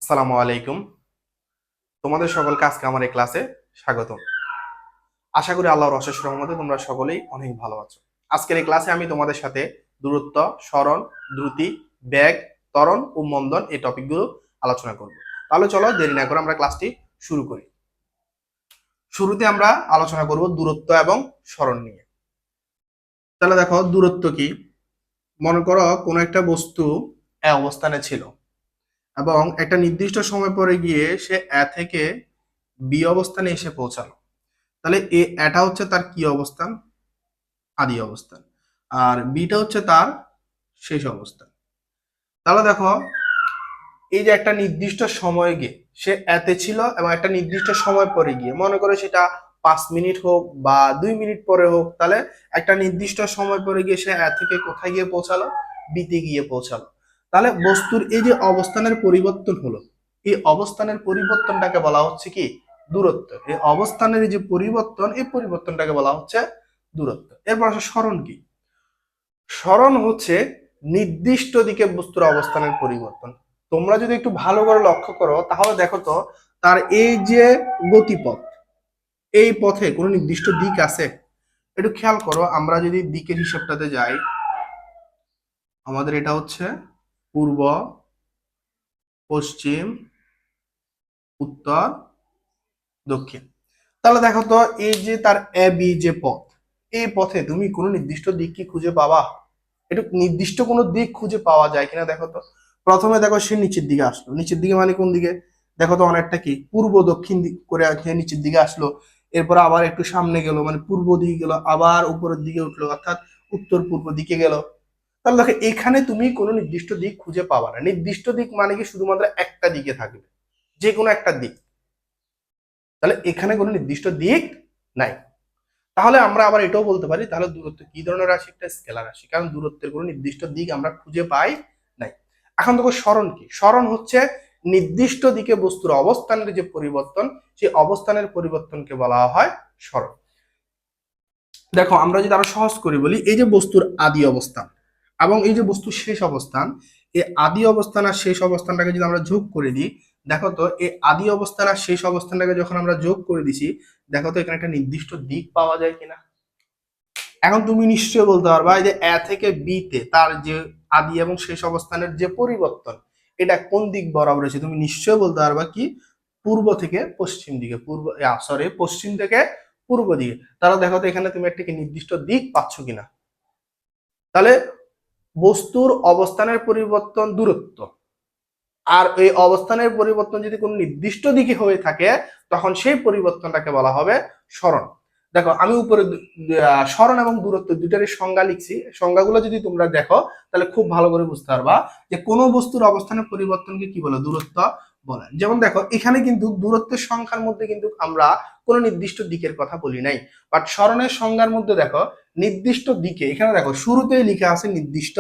আসসালামু আলাইকুম। তোমাদের সকলকে আজকে আমার এই ক্লাসে স্বাগতম। আশা করি আল্লাহর অশেষ রহমতে তোমরা সকলেই অনেক ভালো আছো। আজকের এই ক্লাসে আমি তোমাদের সাথে দূরত্ব, সরণ, দ্রুতি, বেগ, ত্বরণ ও মন্দন এই টপিকগুলো আলোচনা করব। তাহলে চলো দেরি না করে আমরা ক্লাসটি শুরু করি। শুরুতে আমরা আলোচনা করব দূরত্ব এবং সরণ নিয়ে। তাহলে দেখো দূরত্ব কি। মনে করো কোনো একটা বস্তু এ অবস্থানে ছিল এবং একটা নির্দিষ্ট সময় পরে গিয়ে সে এ থেকে বি অবস্থানে এসে পৌঁছালো। তাহলে এটা হচ্ছে তার কি অবস্থান? আদি অবস্থান। আর বিটা হচ্ছে তার শেষ অবস্থান। তাহলে দেখো এই যে একটা নির্দিষ্ট সময় গিয়ে সে এতে ছিল এবং একটা নির্দিষ্ট সময় পরে গিয়ে মনে করে সেটা 5 মিনিট হোক বা 2 মিনিট পরে হোক, তাহলে একটা নির্দিষ্ট সময় পরে গিয়ে সে এ থেকে কোথায় গিয়ে পৌঁছালো? বিতে গিয়ে পৌঁছালো। তাহলে বস্তুর এই যে অবস্থানের পরিবর্তন হলো, এই অবস্থানের পরিবর্তনটাকে বলা হচ্ছে কি? দূরত্ব। এই অবস্থানের যে পরিবর্তন, এই পরিবর্তনটাকে বলা হচ্ছে দূরত্ব। এরপর আসে সরণ কি। সরণ হচ্ছে নির্দিষ্ট দিকে বস্তুর অবস্থানের পরিবর্তন। তোমরা যদি একটু ভালো করে লক্ষ্য করো তাহলে দেখো তো তার এই যে গতিপথ, এই পথে কোনো নির্দিষ্ট দিক আছে? একটু খেয়াল করো, আমরা যদি দিকের হিসাবটাতে যাই, আমাদের এটা হচ্ছে পূর্ব, পশ্চিম, উত্তর, দক্ষিণ। তাহলে দেখো তো এই যে তার এ বি যে পথ, এই পথে তুমি কোনো নির্দিষ্ট দিক কি খুঁজে পাবা? একটু নির্দিষ্ট কোনো দিক খুঁজে পাওয়া যায় কিনা দেখো তো। প্রথমে দেখো সে নিচের দিকে আসলো, নিচের দিকে মানে কোন দিকে? দেখো তো অনেকটা কি পূর্ব দক্ষিণ দিক করে সে নিচের দিকে আসলো। এরপর আবার একটু সামনে গেল, মানে পূর্ব দিকে গেল, আবার উপরের দিকে উঠলো, অর্থাৎ উত্তর পূর্ব দিকে গেল। তাহলে দেখো এখানে তুমি কোনো নির্দিষ্ট দিক খুঁজে পাবা না। নির্দিষ্ট দিক মানে কি শুধুমাত্র একটা দিকে থাকবে, যে কোনো একটা দিক। তাহলে এখানে কোনো নির্দিষ্ট দিক নাই। তাহলে আমরা আবার এটাও বলতে পারি তাহলে দূরত্ব কি ধরনের রাশি? একটা স্কেলার রাশি, কারণ দূরত্বের কোনো নির্দিষ্ট দিক আমরা খুঁজে পাই নাই। এখন দেখো সরণ কি। সরণ হচ্ছে নির্দিষ্ট দিকে বস্তুর অবস্থানের যে পরিবর্তন, সেই অবস্থানের পরিবর্তনকে বলা হয় সরণ। দেখো আমরা যদি আরো সহজ করে বলি, এই যে বস্তুর আদি অবস্থান এবং এই যে বস্তুর শেষ অবস্থান, এই আদি অবস্থান আর শেষ অবস্থানটাকে যদি আমরা যোগ করে দিই, দেখো তো এই আদি অবস্থান আর শেষ অবস্থানটাকে যখন আমরা যোগ করে দিছি, দেখো তো এখানে একটা নির্দিষ্ট দিক পাওয়া যায় কিনা। এখন তুমি নিশ্চয়ই বলতে পারবা এই যে এ থেকে বি তে তার যে আদি এবং শেষ অবস্থানের যে পরিবর্তন, এটা কোন দিক বরাবর আছে? তুমি নিশ্চয়ই বলতে পারবা কি? পূর্ব থেকে পশ্চিম দিকে, পশ্চিম থেকে পূর্ব দিকে। তাহলে দেখো তো এখানে তুমি একটা কি নির্দিষ্ট দিক পাচ্ছ কিনা। তাহলে বস্তুর অবস্থানের পরিবর্তন দূরত্ব, আর এই অবস্থানের পরিবর্তন যদি কোনো নির্দিষ্ট দিকে হয়ে থাকে, তখন সেই পরিবর্তনটাকে বলা হবে সরণ। দেখো আমি উপরে সরণ এবং দূরত্ব দুইটারই সংজ্ঞা লিখছি। সংজ্ঞাগুলো যদি তোমরা দেখো তাহলে খুব ভালো করে বুঝতে পারবা যে কোনো বস্তুর অবস্থানের পরিবর্তনকে কি বলে? দূরত্ব বলে। যেমন দেখো এখানে কিন্তু দূরত্বের সংখ্যার মধ্যে কিন্তু আমরা কোনো নির্দিষ্ট দিকের কথা বলি নাই, বাট সরণের সংজ্ঞার মধ্যে দেখো নির্দিষ্ট দিকে, এখানে দেখো শুরুতেই লিখা আছে নির্দিষ্ট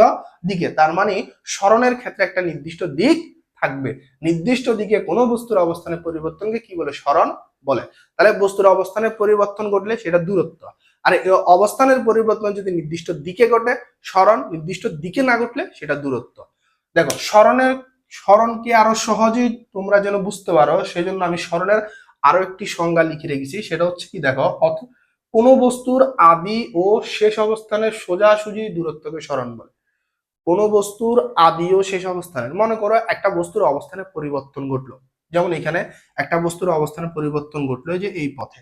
দিকে, তার মানে সরণের ক্ষেত্রে একটা নির্দিষ্ট দিক থাকবে। নির্দিষ্ট দিকে কোনো বস্তুর অবস্থানের পরিবর্তনকে কি বলে? সরণ বলে। তাহলে বস্তুর অবস্থানের পরিবর্তন ঘটলে সেটা দূরত্ব। আর এই অবস্থানের পরিবর্তন যদি নির্দিষ্ট দিকে ঘটে সরণ, নির্দিষ্ট দিকে না ঘটলে সেটা দূরত্ব। দেখো সরণকে আরো সহজেই তোমরা যেন বুঝতে পারো, সেই জন্য আমি সরণের আরো একটি সংজ্ঞা লিখে রেখেছি। সেটা হচ্ছে কি, দেখো কোনো বস্তুর আদি ও শেষ অবস্থানের সোজাসুজি দূরত্বকে সরণ বলে। কোনো বস্তুর আদি ও শেষ অবস্থানের, মনে করো একটা বস্তুর অবস্থানের পরিবর্তন ঘটলো, যেমন এখানে একটা বস্তুর অবস্থানের পরিবর্তন ঘটলো যে এই পথে।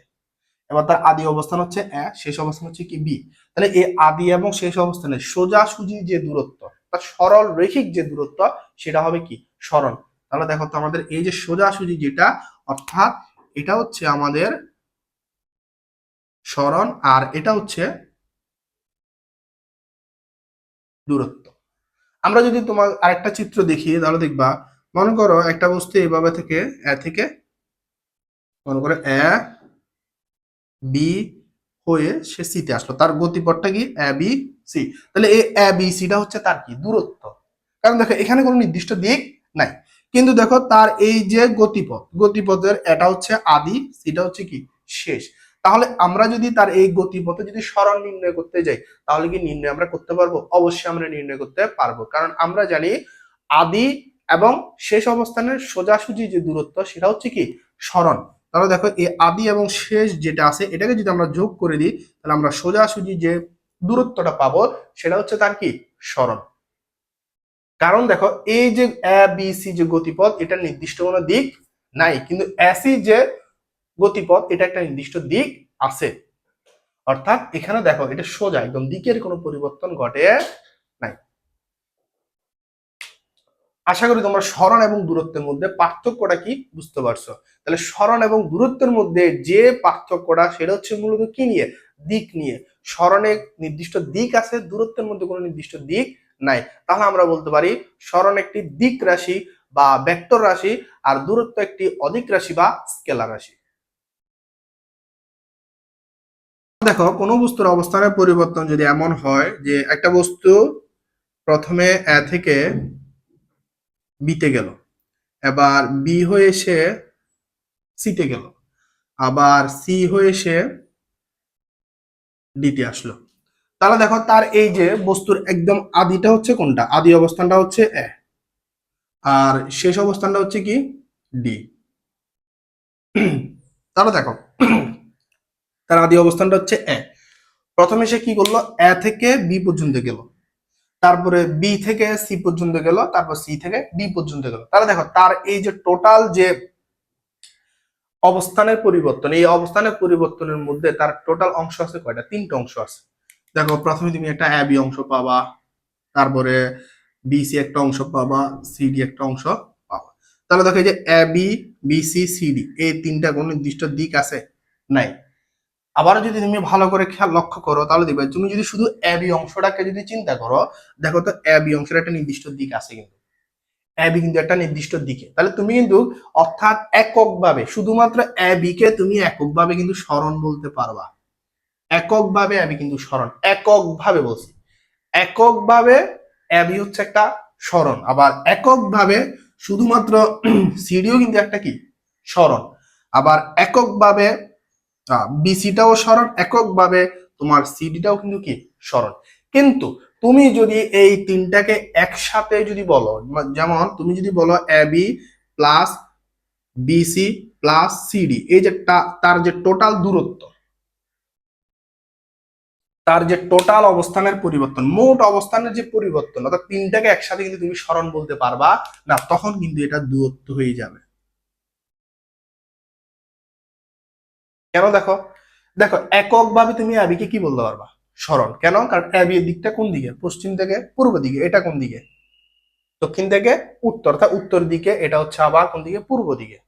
এবার তার আদি অবস্থান হচ্ছে এ, শেষ অবস্থান হচ্ছে কি বি। তাহলে এই আদি এবং শেষ অবস্থানের সোজাসুজি যে দূরত্ব, তার সরল রৈখিক যে দূরত্ব, সেটা হবে কি? সরণ। তাহলে দেখো তো আমাদের এই যে সোজাসুজি যেটা, অর্থাৎ এটা হচ্ছে আমাদের সরণ, আর এটা হচ্ছে দূরত্ব। আমরা যদি তোমার আরেকটা চিত্র দেখি তাহলে দেখবা, মনে করো একটা বস্তু এইভাবে থেকে মনে করো এ বি হয়ে সে সিতে আসলো, তার গতিপথটা কি? A B C. তাহলে এই এ বি সিটা হচ্ছে তার কি? দূরত্ব। কারণ দেখো এখানে কোনো নির্দিষ্ট দিক নাই, কিন্তু দেখো তার এই যে গতিপথের এটা হচ্ছে আদি, সিটা হচ্ছে কি? শেষ। তাহলে আমরা যদি তার এই গতিপথে যদি সরণ নির্ণয় করতে যাই, তাহলে কি নির্ণয় আমরা করতে পারবো? অবশ্যই আমরা নির্ণয় করতে পারবো, কারণ আমরা জানি আদি এবং শেষ অবস্থানের সোজাসুজি যে দূরত্ব সেটা হচ্ছে কি সরণ। তাহলে দেখো এই আদি এবং শেষ যেটা আছে এটাকে যদি আমরা যোগ করে দিই তাহলে আমরা সোজাসুজি যে দূরত্বটা পাবো সেটা হচ্ছে তার কি সরণ। কারণ দেখো এই যে এ বি সি যে গতিপথ এটা নির্দিষ্ট কোনো দিক নাই, কিন্তু এসি যে গতিপথ এটা একটা নির্দিষ্ট দিক আছে। অর্থাৎ এখানে দেখো এটা সোজা একদম, দিকের কোনো পরিবর্তন ঘটে নাই। আশা করি তোমরা সরণ এবং দূরত্বের মধ্যে পার্থক্যটা কি বুঝতে পারছো। তাহলে সরণ এবং দূরত্বের মধ্যে যে পার্থক্যটা সেটা হচ্ছে মূলত কি নিয়ে, দিক নিয়ে। সরণে নির্দিষ্ট দিক আছে, দূরত্বের মধ্যে কোনো নির্দিষ্ট দিক নাই। তাহলে আমরা বলতে পারি সরণ একটি দিক রাশি বা ভেক্টর রাশি, আর দূরত্ব একটি অদিক রাশি বা স্কেলার রাশি। দেখো কোনো বস্তুর অবস্থানের পরিবর্তন যদি এমন হয় যে একটা বস্তু প্রথমে এ থেকে বিতে গেল, এবার বি হয়ে এসে সিতে গেল, আবার সি হয়ে এসে ডিতে আসলো, তাহলে দেখো তার এই যে বস্তুর একদম আদিটা হচ্ছে কোনটা, আদি অবস্থানটা হচ্ছে এ, আর শেষ অবস্থানটা হচ্ছে কি ডি। তাহলে দেখো তার আদি অবস্থানটা হচ্ছে এ। প্রথমে সে কি করলো, এ থেকে বি পর্যন্ত গেল, তারপরে বি থেকে সি পর্যন্ত গেল, তারপর সি থেকে ডি পর্যন্ত গেল। তাহলে দেখো তার এই যে টোটাল যে অবস্থানের পরিবর্তন, এই অবস্থানের পরিবর্তনের মধ্যে তার টোটাল অংশ আছে কয়টা, তিনটা অংশ আছে। দেখো প্রথমে তুমি একটা এ বি অংশ পাবা, তারপরে বিসি একটা অংশ পাবা, সিডি একটা অংশ পাবা। তাহলে দেখো এই যে এ বি বিসি সিডি এই তিনটা কোন নির্দিষ্ট দিক আছে নাই। আবার যদি তুমি ভালো করে খেয়াল লক্ষ্য করো তাহলে দেখবে তুমি যদি শুধু এ বি অংশটাকে যদি চিন্তা করো, দেখো তো এ বি অংশের একটা নির্দিষ্ট দিক আছে, কিন্তু এ বি কিন্তু একটা নির্দিষ্ট দিকে। তাহলে তুমি কিন্তু অর্থাৎ এককভাবে শুধুমাত্র এ বি কে তুমি এককভাবে কিন্তু সরণ বলতে পারবা। এককভাবে এ বি কিন্তু সরণ, এককভাবে বলছি, এককভাবে এ বি হচ্ছে একটা সরণ। আবার এককভাবে শুধুমাত্র সিডিও কিন্তু একটা কি সরণ। আবার এককভাবে বিসিটাও সরণ, এককভাবে তোমার সিডিটাও কিন্তু কি সরণ। কিন্তু তুমি যদি এই তিনটাকে একসাথে যদি বলো, যেমন তুমি যদি বলো A B plus BC plus CD, এই যে তার যে টোটাল দূরত্ব, তার যে টোটাল অবস্থানের পরিবর্তন, মোট অবস্থানের যে পরিবর্তন, অর্থাৎ তিনটাকে একসাথে কিন্তু তুমি সরণ বলতে পারবা না, তখন কিন্তু এটা দূরত্ব হয়ে যাবে। কেন দেখো, দেখো এককভাবে তুমি আবিকে কি বলতে পারবা, সরণ। কেন, কারণ এবি এর দিকটা কোন দিকে, পশ্চিম থেকে পূর্ব দিকে, এটা কোন দিকে দক্ষিণ থেকে উত্তর, অর্থাৎ উত্তর দিকে, এটা হচ্ছে আবার কোন দিকে পূর্ব দিকে।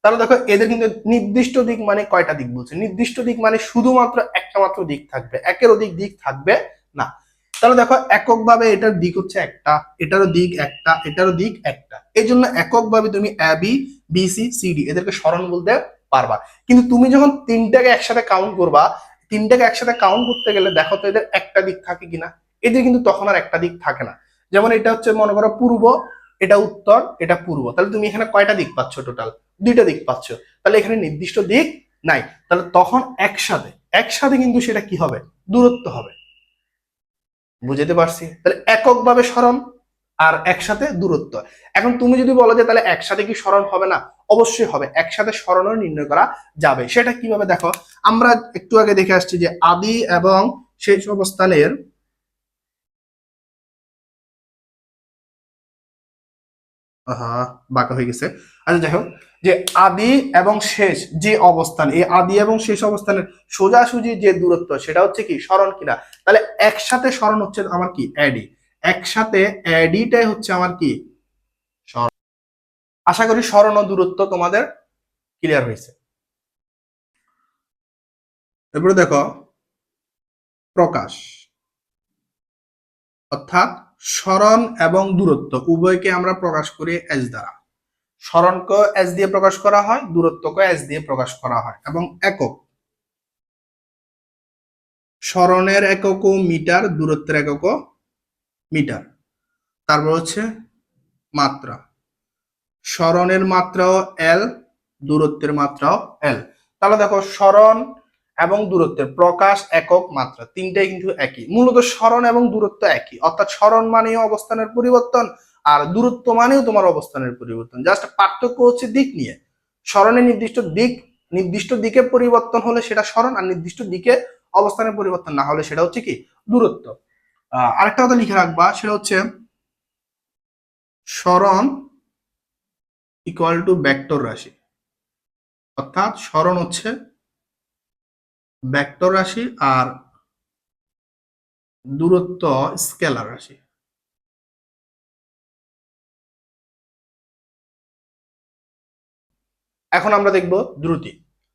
তাহলে দেখো এদের কিন্তু নির্দিষ্ট দিক মানে কয়টা দিক বলছে, নির্দিষ্ট দিক মানে শুধুমাত্র একটা মাত্র দিক থাকবে, একের অধিক দিক থাকবে না। তাহলে দেখো এককভাবে এটার দিক হচ্ছে একটা, এটারও দিক একটা, এটারও দিক একটা, এই জন্য এককভাবে তুমি এ বি বিসি সিডি এদেরকে সরণ বলতে পারবা। কিন্তু তুমি যখন তিনটাকে একসাথে কাউন্ট করবা, তিনটাকে একসাথে কাউন্ট করতে গেলে দেখো তো এদের একটা দিক থাকে কিনা, এদের কিন্তু তখন আর একটা দিক থাকে না। যেমন এটা হচ্ছে মনে করো পূর্ব, এটা উত্তর, এটা পূর্ব, তাহলে তুমি এখানে কয়টা দিক পাচ্ছ, টোটাল দুইটা দিক পাচ্ছ। তাহলে এখানে নির্দিষ্ট দিক নাই, তাহলে তখন একসাথে একসাথে কিন্তু সেটা কি হবে, দূরত্ব হবে। বুঝতে পারছি, তাহলে এককভাবে সরণ আর একসাথে দূরত্ব। এখন তুমি যদি বলো যে তাহলে একসাথে কি সরণ হবে না, অবশ্যই হবে, একসাথে সরণও নির্ণয় করা যাবে। সেটা কিভাবে দেখো, আমরা একটু আগে দেখে আসছি যে আদি এবং শেষ অবস্থানের বাঁকা হয়ে গেছে। আচ্ছা যাই হোক, যে আদি এবং শেষ যে অবস্থান, এই আদি এবং শেষ অবস্থানের সোজাসুজি যে দূরত্ব সেটা হচ্ছে কি সরণ কিনা, তাহলে একসাথে সরণ হচ্ছে আমার কি এডি, একসাথে এডিটাই হচ্ছে আমার কি সরণ। আশা করি সরণ ও দূরত্ব তোমাদের ক্লিয়ার হয়েছে। এরপরে দেখো প্রকাশ, অর্থাৎ সরণ এবং দূরত্ব উভয়কে আমরা প্রকাশ করি এস দ্বারা। সরণকে এস দিয়ে প্রকাশ করা হয়, দূরত্বকে এস দিয়ে প্রকাশ করা হয়। এবং একক, সরণের এককও মিটার, দূরত্বের এককও মিটার। তারপর হচ্ছে মাত্রা, সরণের মাত্রাও এল, দূরত্বের মাত্রাও এল। তাহলে দেখো সরণ এবং দূরত্বের প্রকাশ একক মাত্রা তিনটাই কিন্তু একই, মূলত সরণ এবং দূরত্ব একই। অর্থাৎ সরণ মানে অবস্থানের পরিবর্তন, আর দূরত্ব মানেও তোমার অবস্থানের পরিবর্তন, জাস্ট পার্থক্য হচ্ছে দিক নিয়ে। সরণের নির্দিষ্ট দিকে পরিবর্তন হলে সেটা সরণ, আর নির্দিষ্ট দিকে অবস্থানের পরিবর্তন না হলে সেটা হচ্ছে কি দূরত্ব। আরেকটা কথা লিখে রাখবা, সেটা হচ্ছে সরণ ইকুয়াল টু ভেক্টর রাশি, অর্থাৎ সরণ হচ্ছে ভেক্টর রাশি আর দূরত্ব স্কেলার রাশি। এখন আমরা দেখব দ্রুতি।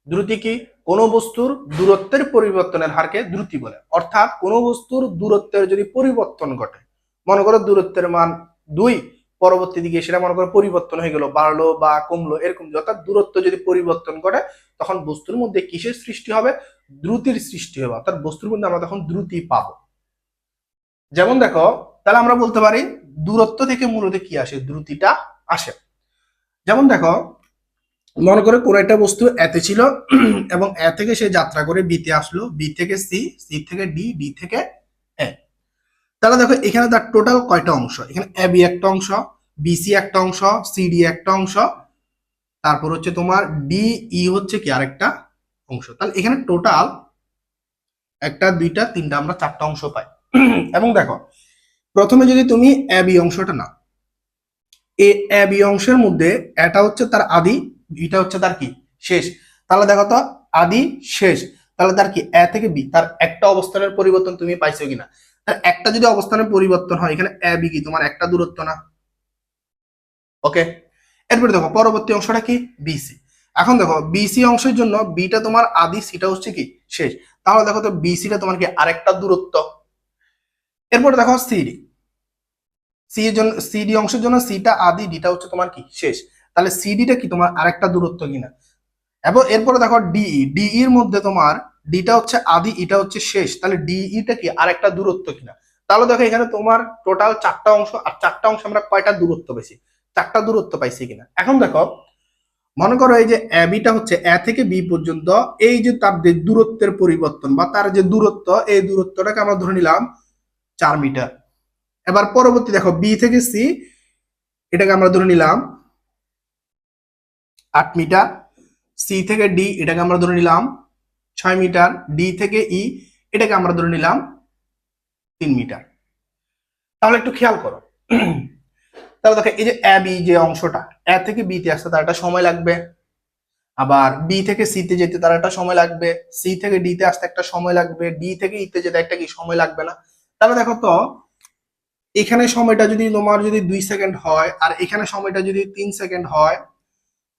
দ্রুতি কি? কোন বস্তুর দূরত্বের পরিবর্তনের হারকে দ্রুতি বলে। অর্থাৎ কোন বস্তুর দূরত্বের যদি পরিবর্তন ঘটে, মনে করো দূরত্বের মান 2, পরবর্তী দিকে সেটা মনে করো পরিবর্তন হয়ে গেল, বাড়লো বা কমলো, এরকম। অর্থাৎ দূরত্ব যদি পরিবর্তন ঘটে তখন বস্তুর মধ্যে কিসের সৃষ্টি হবে? দ্রুতির সৃষ্টি হবে। অর্থাৎ বস্তুর মধ্যে আমরা তখন দ্রুতি পাবো। যেমন দেখো, তাহলে আমরা বলতে পারি দূরত্ব থেকে মূলত কি আসে? দ্রুতিটা আসে। যেমন দেখো, মনে করে কোন একটা বস্তু এতে ছিল এবং এ থেকে সে যাত্রা করে বিতে আসলো, বি থেকে সি, সি থেকে ডি, ডি থেকে এ। তাহলে দেখো এখানে তার টোটাল কয়টা অংশ? এখানে এ বি একটা অংশ, বিসি একটা অংশ, সিডি একটা অংশ, তারপর হচ্ছে তোমার ডি ই হচ্ছে কি আরেকটা অংশ। তাহলে এখানে টোটাল 1 2 3 আমরা 4টা অংশ পাই। এবং দেখো, প্রথমে যদি তুমি এ বি অংশটা নাও, এ বি অংশের মধ্যে এটা হচ্ছে তার আদি, এটা হচ্ছে তার কি শেষ। তাহলে দেখো তো, আদি শেষ, তাহলে তার কি এ থেকে বি, তার একটা অবস্থানের পরিবর্তন তুমি পাইছো কিনা? তার একটা যদি অবস্থানের পরিবর্তন হয়, এখানে এ বি কি তোমার একটা দূরত্ব না? ওকে। এরপরে দেখো পরবর্তী অংশটা কি? বিসি। এখন দেখো বিসি অংশের জন্য বিটা তোমার আদি, সিটা হচ্ছে কি শেষ। তাহলে দেখো তো বিসিটা তোমার কি আরেকটা দূরত্ব। এরপরে দেখো সিডি, সিডি অংশের জন্য সিটা আদি, ডিটা হচ্ছে তোমার কি শেষ। তাহলে সিডিটা কি তোমার আরেকটা দূরত্ব কিনা? এবং এরপরে দেখো ডিই, ডিইর মধ্যে তোমার ডিটা হচ্ছে আদি, এটা হচ্ছে শেষ, তাহলে ডিইটা কি আরেকটা দূরত্ব কিনা? তাহলে দেখো এখানে তোমার টোটাল 4টা অংশ, আর 4টা অংশ আমরা কয়টা দূরত্ব পাইছি? 4টা দূরত্ব পাইছি কিনা। এখন দেখো, মনে করো এই যে বিটা হচ্ছে এ থেকে বি পর্যন্ত, এই যে তার যে দূরত্বের পরিবর্তন বা তার যে দূরত্ব, এই দূরত্বটাকে আমরা ধরে নিলাম 4 মিটার। এবার পরবর্তী দেখো বি থেকে সি, এটাকে আমরা ধরে নিলাম 8 মিটার। সি থেকে ডি, এটাকে আমরা ধরে নিলাম 6 মিটার। ডি থেকে ই, এটাকে আমরা ধরে নিলাম 3 মিটার। তাহলে একটু খেয়াল করো, তাহলে দেখো এই যে এ বি যে অংশটা, এ থেকে বি তে আসতে তার একটা সময় লাগবে, আবার বি থেকে সি তে যেতে তার একটা সময় লাগবে, সি থেকে ডি তে আসতে একটা সময় লাগবে, ডি থেকে ই তে যেতে একটা কি সময় লাগবে না? তাহলে দেখো তো, এখানে সময়টা যদি তোমার যদি 2 সেকেন্ড হয়, আর এখানে সময়টা যদি 3 সেকেন্ড হয়,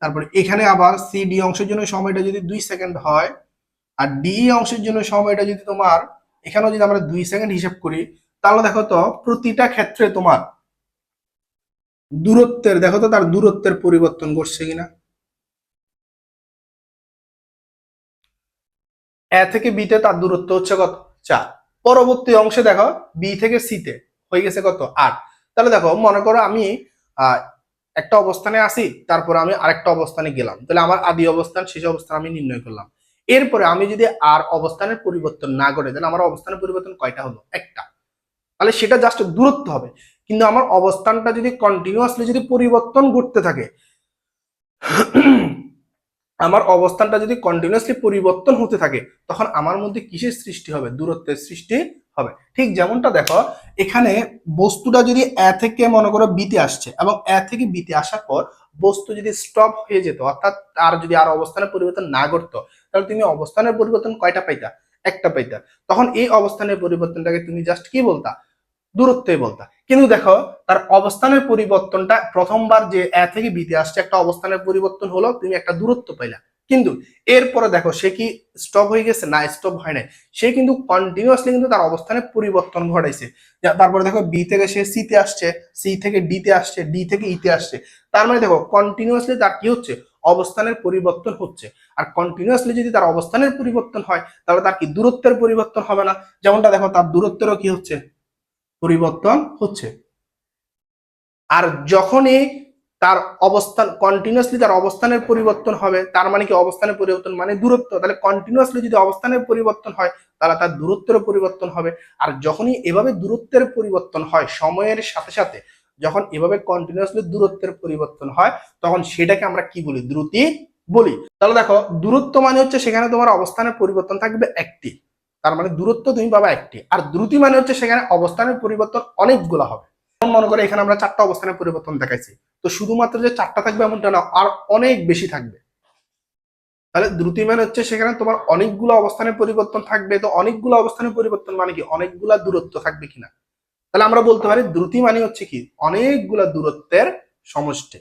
তারপরে এখানে আবার সি ডি অংশের জন্য সময়টা যদি 2 সেকেন্ড হয়, আর ডি অংশের জন্য সময়টা যদি তোমার এখানেও যদি আমরা 2 সেকেন্ড হিসাব করি, তাহলে দেখো তো প্রতিটা ক্ষেত্রে তোমার দূরত্বের, দেখো তো তার দূরত্বের পরিবর্তন ঘটছে কিনা। এ থেকে বি তে তার দূরত্ব হচ্ছে কত? 4। পরবর্তী অংশে দেখো বি থেকে সি তে হয়ে গেছে কত? 8। তাহলে দেখো, মনে করো আমি একটা অবস্থানে আসি, তারপর আমি আরেকটা অবস্থানে গেলাম, তাহলে আমার আদি অবস্থান শেষ অবস্থান আমি নির্ণয় করলাম। এরপরে আমি যদি আর অবস্থানের পরিবর্তন না করে, তাহলে আমার অবস্থানের পরিবর্তন কয়টা হলো? একটা। তাহলে সেটা জাস্ট দূরত্ব হবে, কিন্তু আমার অবস্থানটা যদি কন্টিনিউয়াসলি যদি পরিবর্তন ঘটতে থাকে, আমার অবস্থানটা যদি কন্টিনিউয়াসলি পরিবর্তন হতে থাকে, তখন আমার মধ্যে কিসের সৃষ্টি হবে? দূরত্বের সৃষ্টি হবে। ঠিক যেমনটা দেখো, এখানে বস্তুটা যদি এ থেকে মনে করো বিতে আসছে, এবং এ থেকে বিতে আসার পর বস্তু যদি স্টপ হয়ে যেত, অর্থাৎ তার যদি আর অবস্থানের পরিবর্তন না করতো, তাহলে তুমি অবস্থানের পরিবর্তন কয়টা পাইতা? একটা পাইতা। তখন এই অবস্থানের পরিবর্তনটাকে তুমি জাস্ট কি বলতা? দূরত্বই বলতা। কিন্তু দেখো, তার অবস্থানের পরিবর্তনটা প্রথমবার যে এ থেকে বিতে আসছে, একটা অবস্থানের পরিবর্তন হলো, তুমি একটা দূরত্ব পাইলা। কিন্তু এরপরে দেখো সে কি স্টপ হয়ে গেছে? না, স্টপ হয় নাই। সে কিন্তু কন্টিনিউয়াসলি কিন্তু তার অবস্থানের পরিবর্তন ঘটাইছে। তারপরে দেখো বি থেকে সে সি তে আসছে, সি থেকে ডি তে আসছে, ডি থেকে ই তে আসছে। তার মানে দেখো কন্টিনিউয়াসলি তার কি হচ্ছে? অবস্থানের পরিবর্তন হচ্ছে। আর কন্টিনিউয়াসলি যদি তার অবস্থানের পরিবর্তন হয়, তাহলে তার কি দূরত্বের পরিবর্তন হবে না? যেমনটা দেখো, তার দূরত্বেরও কি হচ্ছে? পরিবর্তন হচ্ছে। আর যখনই তার অবস্থান কন্টিনিউয়াসলি তার অবস্থানের পরিবর্তন হবে, তার মানে কি অবস্থানের পরিবর্তন মানে দূরত্ব। তাহলে কন্টিনিউয়াসলি যদি অবস্থানের পরিবর্তন হয়, তাহলে তার দূরত্বেরও পরিবর্তন হবে। আর যখনই এভাবে দূরত্বের পরিবর্তন হয় সময়ের সাথে সাথে, যখন এভাবে কন্টিনিউয়াসলি দূরত্বের পরিবর্তন হয় তখন সেটাকে আমরা কি বলি? দ্রুতি বলি। তাহলে দেখো দূরত্ব মানে হচ্ছে সেখানে তোমার অবস্থানের পরিবর্তন থাকবে একটি, তার মানে দূরত্ব তুমি পাবা একটি। আর দ্রুতি মানে হচ্ছে সেখানে অবস্থানের পরিবর্তন অনেকগুলো হবে। মনে করে এখানে আমরা 4টা অবস্থানের পরিবর্তন দেখাইছি, তো শুধুমাত্র যে 4টা থাকবে এমনটা না, আর অনেক বেশি থাকবে। তাহলে দ্রুতি মানে হচ্ছে সেখানে তোমার অনেকগুলো অবস্থানের পরিবর্তন থাকবে। তো অনেকগুলো অবস্থানের পরিবর্তন মানে কি? অনেকগুলা দূরত্ব থাকবে কিনা। তাহলে আমরা বলতে পারি দ্রুতি মানে হচ্ছে কি? অনেকগুলা দূরত্বের সমষ্টি।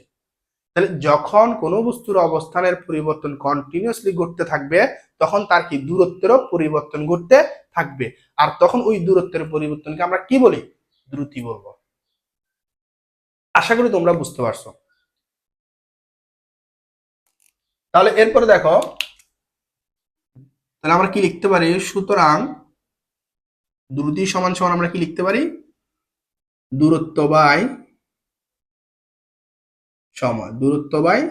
তাহলে যখন কোনো বস্তুর অবস্থানের পরিবর্তন কন্টিনিউয়াসলি ঘটতে থাকবে তখন তার কি? দূরত্বেরও পরিবর্তন ঘটতে থাকবে। আর তখন ওই দূরত্বের পরিবর্তনকে আমরা কি বলি? দ্রুতি বলবো। আশা করি তোমরা বুঝতে পারছো। তাহলে এরপরে দেখো, তাহলে আমরা কি লিখতে পারি? সুতরাং দ্রুতি সমান সমান আমরা কি লিখতে পারি? দূরত্ব বাই সময়। দূরত্ব বাই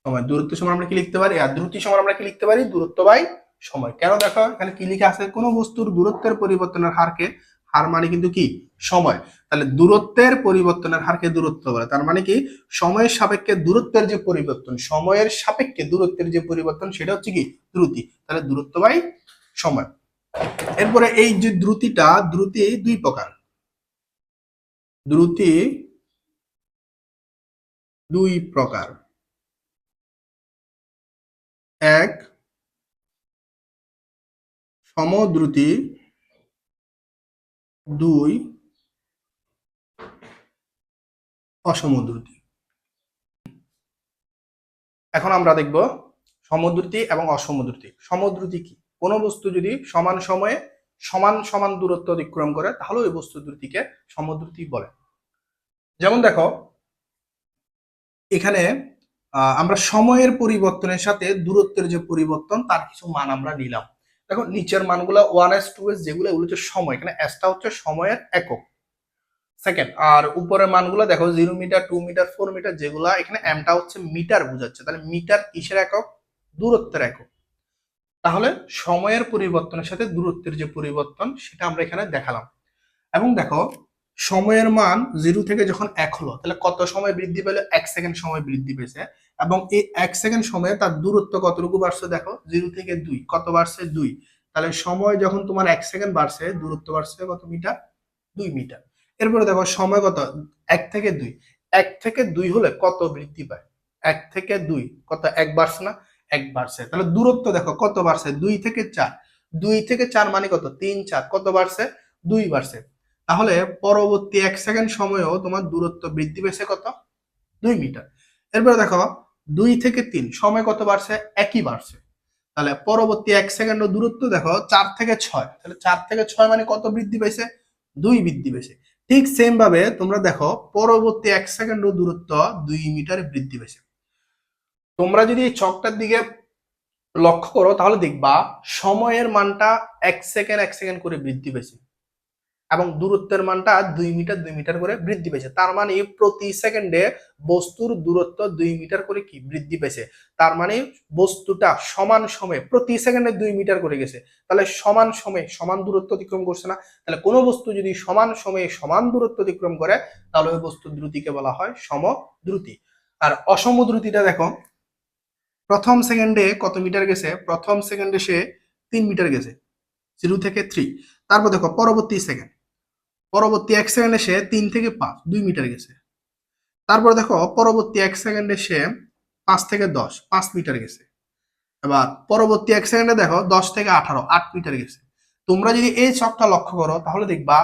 সময়। দূরত্ব সমান আমরা কি লিখতে পারি? আর দ্রুতি সমান আমরা কি লিখতে পারি? দূরত্ব বাই সময়। কেন? দেখো এখানে কি লেখা আছে? কোনো বস্তুর দূরত্বের পরিবর্তনের হারকে, হার মানে কিন্তু কি? সময়। তাহলে দূরত্বের পরিবর্তনের হারকে দূরত্ব বলে। তার মানে কি? সময়ের সাপেক্ষে দূরত্বের যে পরিবর্তন, সময়ের সাপেক্ষে দূরত্বের যে পরিবর্তন সেটা হচ্ছে কি? দ্রুতি। তাহলে দূরত্ব বাই সময়। এরপরে এই যে দ্রুতিটা, দ্রুতি দুই প্রকার। দ্রুতি দুই প্রকার। এক সমদ্রুতি, দুই অসমদ্রুতি। এখন আমরা দেখব সমদ্রুতি এবং অসমদ্রুতি। সমদ্রুতি কি? কোনো বস্তু যদি সমান সময়ে সমান সমান দূরত্ব অতিক্রম করে তাহলে ওই বস্তু দ্রুতিকে সমদ্রুতি বলে। যেমন দেখো এখানে আমরা সময়ের পরিবর্তনের সাথে দূরত্বের যে পরিবর্তন তার কিছু মান আমরা নিলাম। দেখো নিচের মানগুলো 1s 2s যেগুলো, এগুলো হচ্ছে সময়, এখানে এসটা হচ্ছে সময়ের একক। সেকেন্ড, আর উপরের মানগুলো দেখো 0 মিটার, 2 মিটার, 4 মিটার যেগুলা, এখানে এমটা হচ্ছে মিটার বোঝাচ্ছে। তাহলে মিটার কিসের একক? দূরত্বের একক। তাহলে সময়ের পরিবর্তনের সাথে দূরত্বের যে পরিবর্তন সেটা আমরা এখানে দেখালাম। এবং দেখো সময়ের মান 0 থেকে যখন 1 হলো তাহলে কত সময় বৃদ্ধি পেলো? 1 সেকেন্ড সময় বৃদ্ধি পেয়েছে। এবং এই 1 সেকেন্ড সময়ে তার দূরত্ব কতটুকু বাড়ছে? দেখো 0 থেকে 2 কত বাড়ছে? 2। তাহলে সময় যখন তোমার 1 সেকেন্ড বাড়ছে, দূরত্ব বাড়ছে কত মিটার? 2 মিটার। এরপরে দেখো সময় কত? 1 থেকে 2। 1 থেকে 2 হলে কত বৃদ্ধি পায়? 1 থেকে 2 কত? 1 বাড়ছে না? 1 বাড়ছে। তাহলে দূরত্ব দেখো কত বাড়ছে? 2 থেকে 4। 2 থেকে 4 মানে কত? 3 4 কত বাড়ছে? 2 বাড়ছে। তাহলে পরবর্তী 1 সেকেন্ড সময়েও তোমার দূরত্ব বৃদ্ধি পেয়েছে কত? 2 মিটার। এরপরে দেখো 2 থেকে 3 সময় কত বাড়ছে? একই বাড়ছে। তাহলে পরবর্তী 1 সেকেন্ড দূরত্ব দেখো 4 থেকে 6। তাহলে 4 থেকে 6 মানে কত বৃদ্ধি পেয়েছে? 2 বৃদ্ধি পেয়েছে। ঠিক সেম ভাবে তোমরা দেখো পরবর্তী 1 সেকেন্ড দূরত্ব 2 মিটার বৃদ্ধি পেয়েছে। তোমরা যদি এই ছকটার দিকে লক্ষ্য করো তাহলে দেখবা সময়ের মানটা 1 সেকেন্ড 1 সেকেন্ড করে বৃদ্ধি পেয়েছে এবং দূরত্বের মানটা 2 মিটার 2 মিটার করে বৃদ্ধি পেয়েছে। তার মানে প্রতি সেকেন্ডে বস্তুর দূরত্ব 2 মিটার করে কি বৃদ্ধি পেয়েছে। তার মানে বস্তুটা সমান সময়ে প্রতি সেকেন্ডে 2 মিটার করে গেছে। তাহলে সমান সময়ে সমান দূরত্ব অতিক্রম করছে না? তাহলে কোনো বস্তু যদি সমান সময়ে সমান দূরত্ব অতিক্রম করে তাহলে ওই বস্তুর দ্রুতিকে বলা হয় সমদ্রুতি। আর অসমদ্রুতিটা দেখো প্রথম সেকেন্ডে কত মিটার গেছে? প্রথম সেকেন্ডে সে 3 মিটার গেছে, 0 থেকে 3। তারপর দেখো পরবর্তী সেকেন্ড, পরবর্তী 1 সেকেন্ডে সে 3 থেকে 5 2 মিটার গেছে। তারপর দেখো পরবর্তী 1 সেকেন্ডে সে 5 থেকে 10 5 মিটার গেছে। এবার পরবর্তী 1 সেকেন্ডে দেখো 10 থেকে 18 8 মিটার গেছে। তোমরা যদি এই ছকটা লক্ষ্য করো তাহলে দেখবা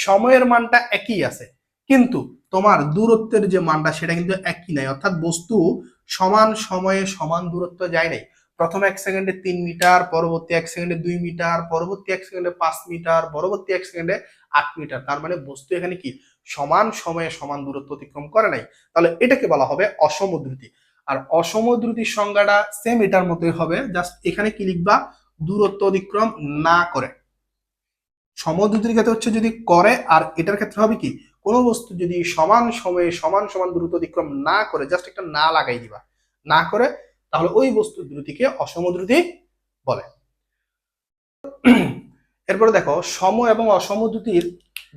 সময়ের মানটা একই আছে কিন্তু তোমার দূরত্বের যে মানটা সেটা কিন্তু একই নাই। অর্থাৎ বস্তু সমান সময়ে সমান দূরত্ব যায় নাই। প্রথম 1 সেকেন্ডে 3 মিটার, পরবর্তী 1 সেকেন্ডে 2 মিটার, পরবর্তী 1 সেকেন্ডে 5 মিটার, পরবর্তী 1 সেকেন্ডে 8 মিটার। তার মানে বস্তু এখানে কি সমান সময়ে সমান দূরত্ব অতিক্রম করে নাই। তাহলে এটাকে বলা হবে অসমদ্রুতি। আর অসমদ্রুতির সংজ্ঞাটা সেম এটার মতোই হবে, জাস্ট এখানে কি লিখবা? দূরত্ব অতিক্রম না করে। সমদ্রুতির ক্ষেত্রে হচ্ছে যদি করে, আর এটার ক্ষেত্রে হবে কি কোনো বস্তু যদি সমান সময়ে সমান সমান দূরত্ব অতিক্রম না করে, জাস্ট একটা না লাগাই দিবা, না করে, তাহলে ওই বস্তুর দ্রুতিকে অসমদ্রুতি বলে। এরপরে দেখো সম এবং অসমদ্রুতির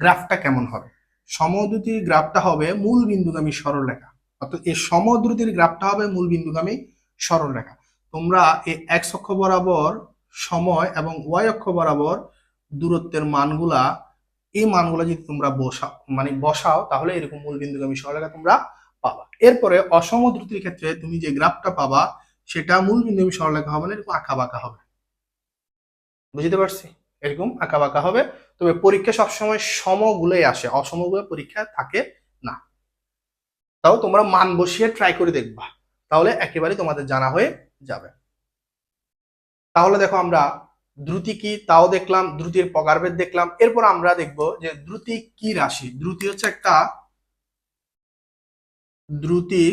গ্রাফটা কেমন হবে। সমদ্রুতির গ্রাফটা হবে মূল বিন্দুগামী সরলরেখা। অর্থাৎ এই সমদ্রুতির গ্রাফটা হবে মূল বিন্দুগামী সরলরেখা। তোমরা এই এক্স অক্ষ বরাবর সময় এবং ওয়াই অক্ষ বরাবর দূরত্বের মানগুলা, এই মানগুলা যদি তোমরা বসাও তাহলে এরকম মূল বিন্দুগামী সরলরেখা তোমরা পাবা। এরপরে অসম দ্রুতির ক্ষেত্রে তুমি যে গ্রাফটা পাবা সেটা মূল বিন্দুগামী সরলরেখা হবে না, এরকম আঁকা বাঁকা হবে। বুঝতে পারছি? এরকম আঁকা বাঁকা হবে। তবে পরীক্ষা সবসময় সমগুলোই আসে, অসমগুলো পরীক্ষা থাকে না। তাও তোমরা মান বসিয়ে ট্রাই করে দেখবা, তাহলে একেবারে তোমাদের জানা হয়ে যাবে। তাহলে দেখো আমরা দ্রুতি কি তাও দেখলাম, দ্রুতির প্রকারভেদ দেখলাম। এরপর আমরা দেখব যে দ্রুতি কি রাশি। দ্রুতি হচ্ছে একটা দ্রুতি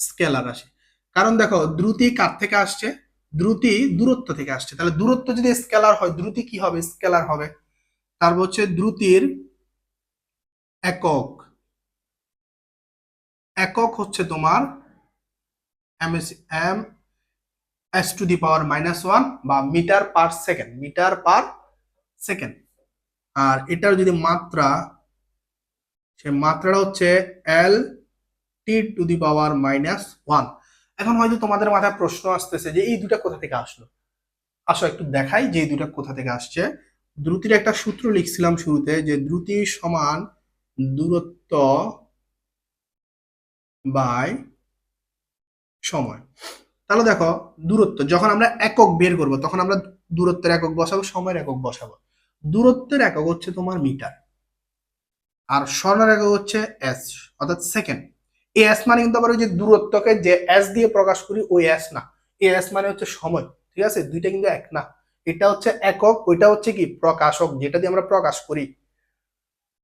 স্কেলার রাশি। কারণ দেখো দ্রুতি কার থেকে আসছে? দ্রুতি দূরত্ব থেকে আসছে। তাহলে দূরত্ব যদি স্কেলার হয়, দ্রুতি কি হবে? স্কেলার হবে। তারপর হচ্ছে দ্রুতির একক, একক হচ্ছে তোমার M S to the power -1 বা metre per second, metre per second. আর এটার যদি মাত্রা, সে মাত্রাটা হচ্ছে এল টি টু দি পাওয়ার -1। এখন হয়তো তোমাদের মাথায় প্রশ্ন আসতেছে যে এই দুটা কোথা থেকে আসলো। আসো একটু দেখাই যে এই দুটা কোথা থেকে আসছে। দ্রুতির একটা সূত্র লিখছিলাম শুরুতে, যে দ্রুতি সমান দূরত্ব বাই সময়। তাহলে দেখো দূরত্ব যখন আমরা একক বের করব তখন আমরা দূরত্বের একক বসাবো, সময়ের একক বসাবো। দূরত্বের একক হচ্ছে তোমার মিটার, আর স্বর্ণের একক হচ্ছে এস, অর্থাৎ সেকেন্ড। এই এস মানে কিন্তু আবার ওই যে দূরত্বকে যে এস দিয়ে প্রকাশ করি ওই এস না, এই এস মানে হচ্ছে সময়। ঠিক আছে, দুইটা কিন্তু এক না। এটা হচ্ছে একক, ওইটা হচ্ছে কি প্রকাশক, যেটা দিয়ে আমরা প্রকাশ করি।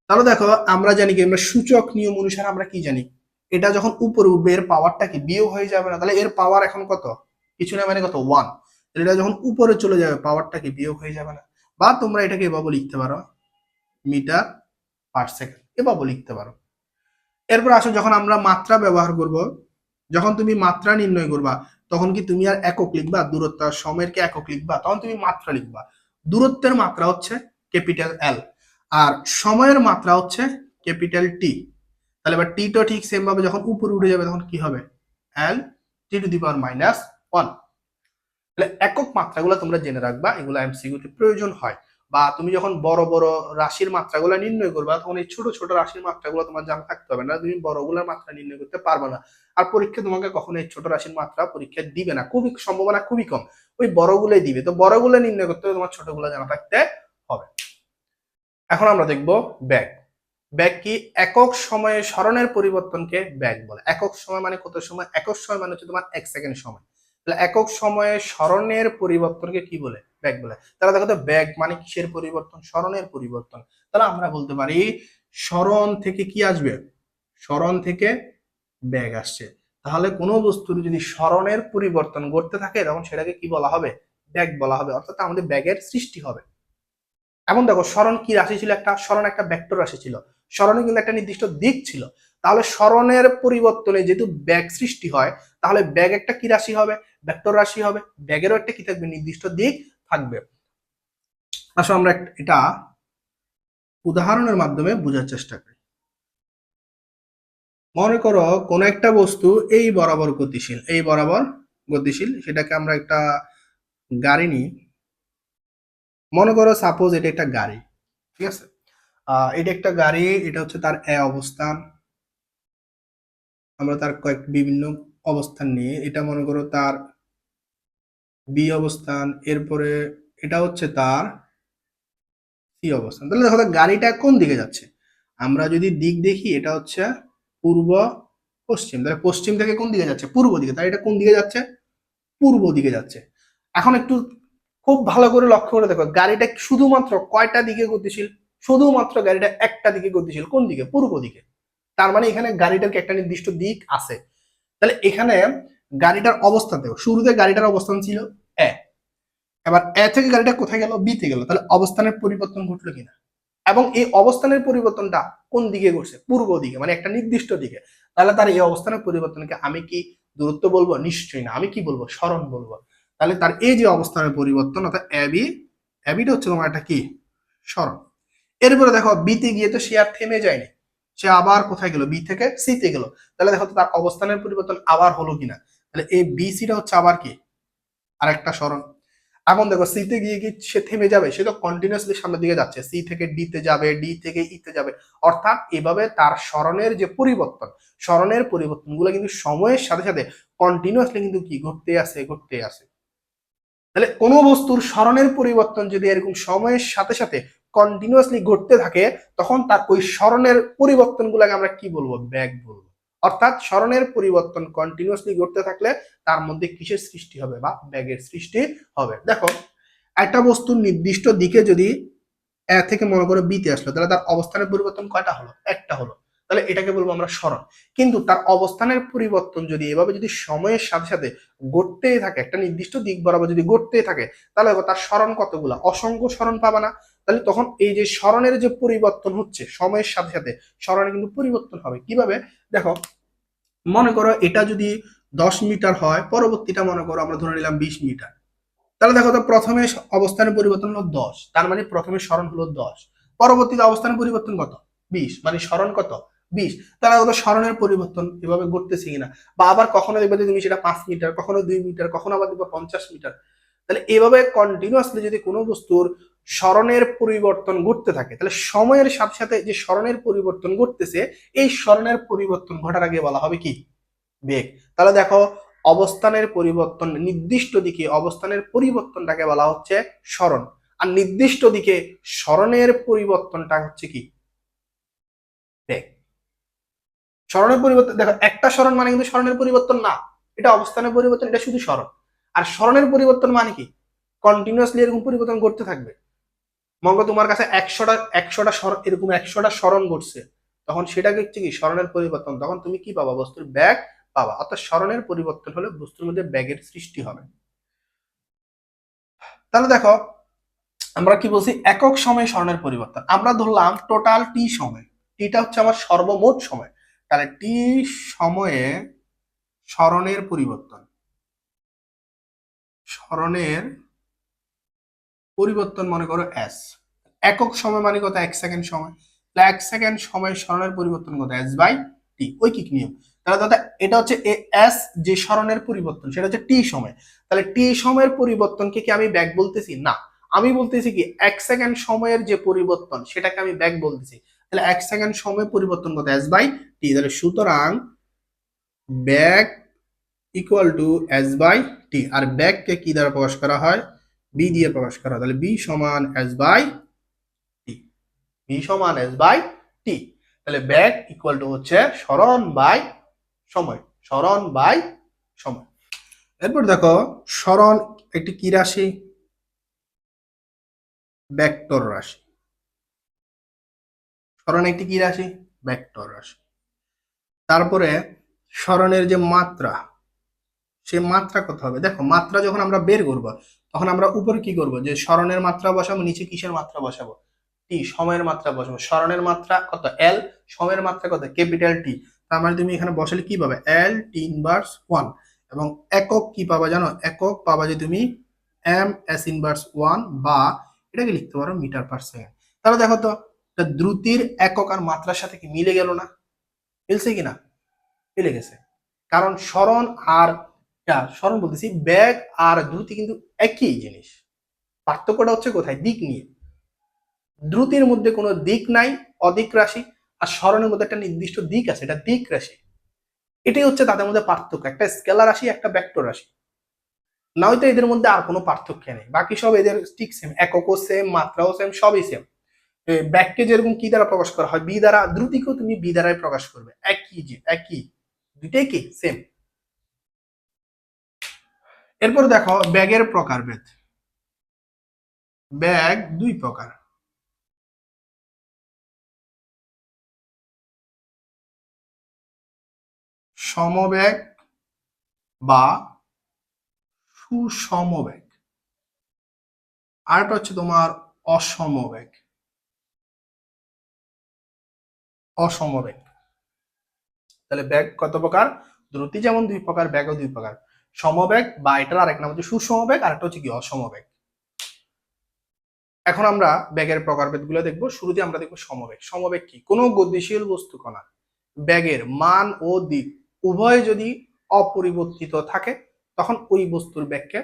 তাহলে দেখো আমরা জানি কি, আমরা সূচক নিয়ম অনুসারে আমরা কি জানি, এটা যখন উপরে উঠবে এর পাওয়ারটা কি বিয়োগ হয়ে যাবে না? তাহলে এর পাওয়ার এখন কত? কিছু না, মানে কত? 1। এটা যখন উপরে চলে যাবে পাওয়ারটা কি বিয়োগ হয়ে যাবে না? বা তোমরা এটাকে এভাবে লিখতে পারো, মিটার পার সেকেন্ড, এভাবে লিখতে পারো। এরপর আসো যখন আমরা মাত্রা ব্যবহার করব, যখন তুমি মাত্রা নির্ণয় করবা তখন কি তুমি আর একক লিখবা? দূরত্ব আর সময়ের কি একক লিখবা? তখন তুমি মাত্রা লিখবা। দূরত্বের মাত্রা হচ্ছে ক্যাপিটাল এল, আর সময়ের মাত্রা হচ্ছে ক্যাপিটাল টি। তাহলে এবার টিটা ঠিক সেম ভাবে যখন উপরে উঠে যাবে তখন কি হবে? এল টি টু দি পাওয়ার -1। তাহলে একক মাত্রাগুলো তোমরা জেনে রাখবা, এগুলো এমসিকিউতে প্রয়োজন হয়। বা তুমি যখন বড় বড় রাশির মাত্রাগুলো নির্ণয় করবা তখন এই ছোট ছোট রাশির মাত্রাগুলো তোমার জানা থাকতে হবে না, তুমি বড়গুলোর মাত্রা নির্ণয় করতে পারবে না। আর পরীক্ষা তোমাকে কখনো এই ছোট রাশির মাত্রা পরীক্ষা দিবে না, খুবই সম্ভাবনা খুবই কম, ওই বড়গুলোই দিবে। তো বড়গুলো নির্ণয় করতে হবে, তোমার ছোটগুলো জানা থাকতে হবে। এখন আমরা দেখব ব্যাগ। ব্যাগ কি? একক সময়ে সরণের পরিবর্তনকে ব্যাগ বলে। একক সময় মানে কত সময়? একক সময় মানে হচ্ছে তোমার 1 সেকেন্ড সময়। তাহলে একক সময়ে সরণের পরিবর্তনকে কি বলে? ব্যাগ বলে। তাহলে দেখো তো ব্যাগ মানে কিসের পরিবর্তন? সরণের পরিবর্তন। তাহলে আমরা বলতে পারি সরণ থেকে কি আসবে? সরণ থেকে ব্যাগ আসছে। তাহলে কোনো বস্তুর যদি সরণের পরিবর্তন ঘটতে থাকে তখন সেটাকে কি বলা হবে? ব্যাগ বলা হবে, অর্থাৎ আমাদের ব্যাগের সৃষ্টি হবে। এখন দেখো সরণ কি রাশি ছিল? একটা সরণ একটা ভেক্টর রাশি ছিল, সরণে কিন্তু একটা নির্দিষ্ট দিক ছিল। তাহলে সরণের পরিবর্তনে যেহেতু ব্যাগ সৃষ্টি হয়, তাহলে ব্যাগ একটা কি রাশি হবে? ভেক্টর রাশি হবে। ব্যাগেরও একটা কি থাকবে? নির্দিষ্ট দিক থাকবে। আসলে আমরা এটা উদাহরণের মাধ্যমে বোঝার চেষ্টা করি। মনে করো কোন একটা বস্তু এই বরাবর গতিশীল, এই বরাবর গতিশীল, সেটাকে আমরা একটা গাড়ি নিই। মনে করো সাপোজ এটা একটা গাড়ি, ঠিক আছে। এটা একটা গাড়ি, এটা হচ্ছে তার এ অবস্থান। আমরা তার বিভিন্ন অবস্থান নিয়ে, এটা মনে করো তার বি অবস্থান, এরপরে এটা হচ্ছে তার সি অবস্থান। তাহলে দেখো গাড়িটা কোন দিকে যাচ্ছে? আমরা যদি দিক দেখি, এটা হচ্ছে পূর্ব পশ্চিম, তাহলে পশ্চিম থেকে কোন দিকে যাচ্ছে? পূর্ব দিকে। তাহলে এটা কোন দিকে যাচ্ছে? পূর্ব দিকে যাচ্ছে। এখন একটু খুব ভালো করে লক্ষ্য করে দেখো, গাড়িটা শুধুমাত্র কয়টা দিকে গতিশীল? শুধুমাত্র গাড়িটা একটা দিকে গতিশীল। কোন দিকে? পূর্ব দিকে। তার মানে এখানে গাড়িটার একটা নির্দিষ্ট দিক আছে। তাহলে এখানে গাড়িটার অবস্থাতেও শুরুতে গাড়িটার অবস্থান ছিল এ, এবার এ থেকে গাড়িটা কোথায় গেল? বি তে গেল। তাহলে অবস্থানের পরিবর্তন ঘটলো কিনা? এবং এই অবস্থানের পরিবর্তনটা কোন দিকে ঘটছে? পূর্ব দিকে, মানে একটা নির্দিষ্ট দিকে। তাহলে তার এই অবস্থানের পরিবর্তনকে আমি কি দূরত্ব বলবো? নিশ্চয়ই না, আমি কি বলবো? সরণ বলবো। তাহলে তার এই যে অবস্থানের পরিবর্তন, অর্থাৎ এবি, এবিটা হচ্ছে তোমার একটা কি? সরণ। এরপরে দেখো বিতে গিয়ে তো সে আর থেমে যায়নি, সে আবার কোথায় গেল, বি থেকে সি তে গেল। তাহলে দেখো তো তার অবস্থানের পরিবর্তন আবার হলো কিনা। তাহলে এই বি সিটা হচ্ছে আবার কি, আরেকটা সরণ। এখন দেখো সি তে গিয়ে কি সে থেমে যাবে? সে তো কন্টিনিউয়াসলি সামনের দিকে যাচ্ছে, সি থেকে ডি তে যাবে, ডি থেকে ই তে যাবে। অর্থাৎ এভাবে তার সরণের যে পরিবর্তন, সরণের পরিবর্তনগুলো কিন্তু সময়ের সাথে সাথে কন্টিনিউয়াসলি কিন্তু কি ঘটতে আছে, ঘটতে আছে। তাহলে কোনো বস্তুর সরণের পরিবর্তন যদি এরকম সময়ের সাথে সাথে কন্টিনিউয়াসলি ঘটতে থাকে, তখন তার ওই সরণের পরিবর্তনগুলোকে আমরা কি বলবো, বেগ বলবো। অর্থাৎ সরণের পরিবর্তন কন্টিনিউয়াসলি ঘটতে থাকলে তার মধ্যে কিসের সৃষ্টি হবে, বা বেগের সৃষ্টি হবে। দেখো একটা বস্তুর নির্দিষ্ট দিকে যদি এ থেকে মনে করো বি তে আসলো, তাহলে তার অবস্থানের পরিবর্তন কয়টা হলো, একটা হলো। তাহলে এটাকে বলবো আমরা সরণ। কিন্তু তার অবস্থানের পরিবর্তন যদি এভাবে যদি সময়ের সাথে সাথে ঘটতেই থাকে, একটা নির্দিষ্ট দিক বরাবর যদি ঘটতেই থাকে, তাহলে তার সরণ কতগুলা, অসংখ্য সরণ পাবা না? তাহলে তখন এই যে সরণের যে পরিবর্তন হচ্ছে সময়ের সাথে সাথে, সরণে কিন্তু পরিবর্তন হবে কিভাবে? দেখো মনে করো এটা যদি 10 মিটার হয়, পরবর্তীটা মনে করো আমরা ধরে নিলাম 20 মিটার। তাহলে দেখো তো প্রথমে অবস্থানের পরিবর্তন হলো 10, তার মানে প্রথমে সরণ হলো 10, পরবর্তীতে অবস্থানের পরিবর্তন কত, 20, মানে সরণ কত, 20। তাহলে কত সরণের পরিবর্তন এভাবে ঘটতেছে কিনা। বা আবার কখনো দেখবে যে তুমি সেটা 5 মিটার, কখনো 2 মিটার, কখনো আবার দেখবে 50 মিটার। তাহলে এভাবে কন্টিনিউয়াসলি যদি কোনো বস্তুর সরণের পরিবর্তন ঘটতে থাকে, তাহলে সময়ের সাথে সাথে যে সরণের পরিবর্তন ঘটতেছে, এই সরণের পরিবর্তন ঘটার আগে বলা হবে কি, বেগ। তাহলে দেখো অবস্থানের পরিবর্তন, নির্দিষ্ট দিকে অবস্থানের পরিবর্তনটাকে বলা হচ্ছে সরণ, আর নির্দিষ্ট দিকে সরণের পরিবর্তনটা হচ্ছে কি, বেগ। সরণের পরিবর্তন দেখো একটা সরণ মানে কিন্তু সরণের পরিবর্তন না, এটা অবস্থানের পরিবর্তন, এটা শুধু সরণ। আর সরণের পরিবর্তন মানে কি, কন্টিনিউয়াসলি এরকম পরিবর্তন করতে থাকবে। মনে করো তোমার কাছে একশোটা সরণ, এরকম 100টা সরণ ঘটছে, তখন সেটাকে হচ্ছে কি সরণের পরিবর্তন, তখন তুমি কি পাবা, বস্তুর ব্যাগ পাবা। অর্থাৎ সরণের পরিবর্তন হলে বস্তুর মধ্যে ব্যাগের সৃষ্টি হবে। তাহলে দেখো আমরা কি বলছি, একক সময়ে সরণের পরিবর্তন। আমরা ধরলাম টোটাল টি সময়, টিটা হচ্ছে আমার সর্বমোট সময়। তাহলে টি সময়ে সরণের পরিবর্তন, সরণের পরিবর্তন মনে করো এস। একক সময় মানে কত, 1 সেকেন্ড সময়। তাহলে 1 সেকেন্ড সময় সরণের পরিবর্তন কত, এস বাই টি, ঐকিক নিয়ম। তাহলে দাদা এটা হচ্ছে এস, যে সরণের পরিবর্তন সেটা হচ্ছে টি সময়। তাহলে টি সময়ের পরিবর্তনকে কি আমি ব্যাক বলতেছি? না, আমি বলতেছি কি 1 সেকেন্ড সময়ের যে পরিবর্তন সেটাকে আমি ব্যাক বলতেছি। তাহলে 1 সেকেন্ড সময় পরিবর্তন কত, এস বাই টি। তাহলে সুতরাং back equal to S by T. আর ব্যাককে কি দ্বারা প্রকাশ করা হয়, বি দিয়ে প্রকাশ করা হয়। তাহলে বি সমান এস বাই টি, বি সমান এস বাই টি। তাহলে ব্যাক ইকুয়াল টু হচ্ছে সরণ বাই সময়, সরণ বাই সময়। এরপর দেখো সরণ একটি কি রাশি, ভেক্টর রাশি। সরণ একটি কি রাশি, ভেক্টর রাশি। তারপরে সরণের যে মাত্রা, সে মাত্রা কত হবে? দেখো মাত্রা যখন আমরা বের করব, তখন আমরা উপরে কি করব, যে সরণের মাত্রা বসাবো, নিচে কিসের মাত্রা বসাবো, টি, সময়ের মাত্রা বসাবো। সরণের মাত্রা কত, এল, সময়ের মাত্রা কত, ক্যাপিটাল টি। তার মানে তুমি এখানে বসালে কি পাবে, এল টি ইনভার্স 1। এবং একক কি পাবা জানো, একক পাবা যে তুমি এম এস ইনভার্স 1, বা এটাকে লিখতে পারো মিটার পার সেকেন্ড। তাহলে দেখো তো দ্রুতির একক আর মাত্রার সাথে কি মিলে গেল না, মিলছে কিনা, মিলে গেছে। কারণ সরণ আর সরণ বলতেছি, ব্যাগ আর দ্রুতি কিন্তু একই জিনিস, পার্থক্যটা হচ্ছে কোথায়, দিক নিয়ে। দ্রুতির মধ্যে কোনো দিক নাই, অদিক রাশি। আর সরণের মধ্যে একটা নির্দিষ্ট দিক আছে, এটা দিক রাশি। এটাই হচ্ছে তাদের মধ্যে পার্থক্য, একটা স্কেলার রাশি, একটা ভেক্টর রাশি। না হয়তো এদের মধ্যে আর কোনো পার্থক্য নেই, বাকি সব এদের ঠিক সেম, এককও সেম, মাত্রাও সেম, সবই সেম। ব্যাগকে যেরকম কি দ্বারা প্রকাশ করা হয়, বি দ্বারা, দ্রুতিকেও তুমি বি দ্বারাই প্রকাশ করবে, একই, যে একই, দুইটাই কি সেম। এরপর দেখো ব্যাগের প্রকারভেদ। ব্যাগ দুই প্রকার, সমবেগ বা সুসমবেগ, আরেকটা হচ্ছে তোমার অসমবেগ, অসমবেগ। তাহলে ব্যাগ কত প্রকার, দ্রুতি যেমন দুই প্রকার, ব্যাগও দুই প্রকার। সমবেগ বা এটার আরেক নাম হচ্ছে সুসমবেগ, আর একটা হচ্ছে কি অসমবেগ। এখন আমরা ব্যাগের প্রকারভেদগুলো দেখব। শুরুতে আমরা দেখব সমবেগ। সমবেগ কি? কোনো গতিশীল বস্তু কণা ব্যাগের মান ও দিক উভয় যদি অপরিবর্তিত থাকে তখন ওই বস্তুর ব্যাগকে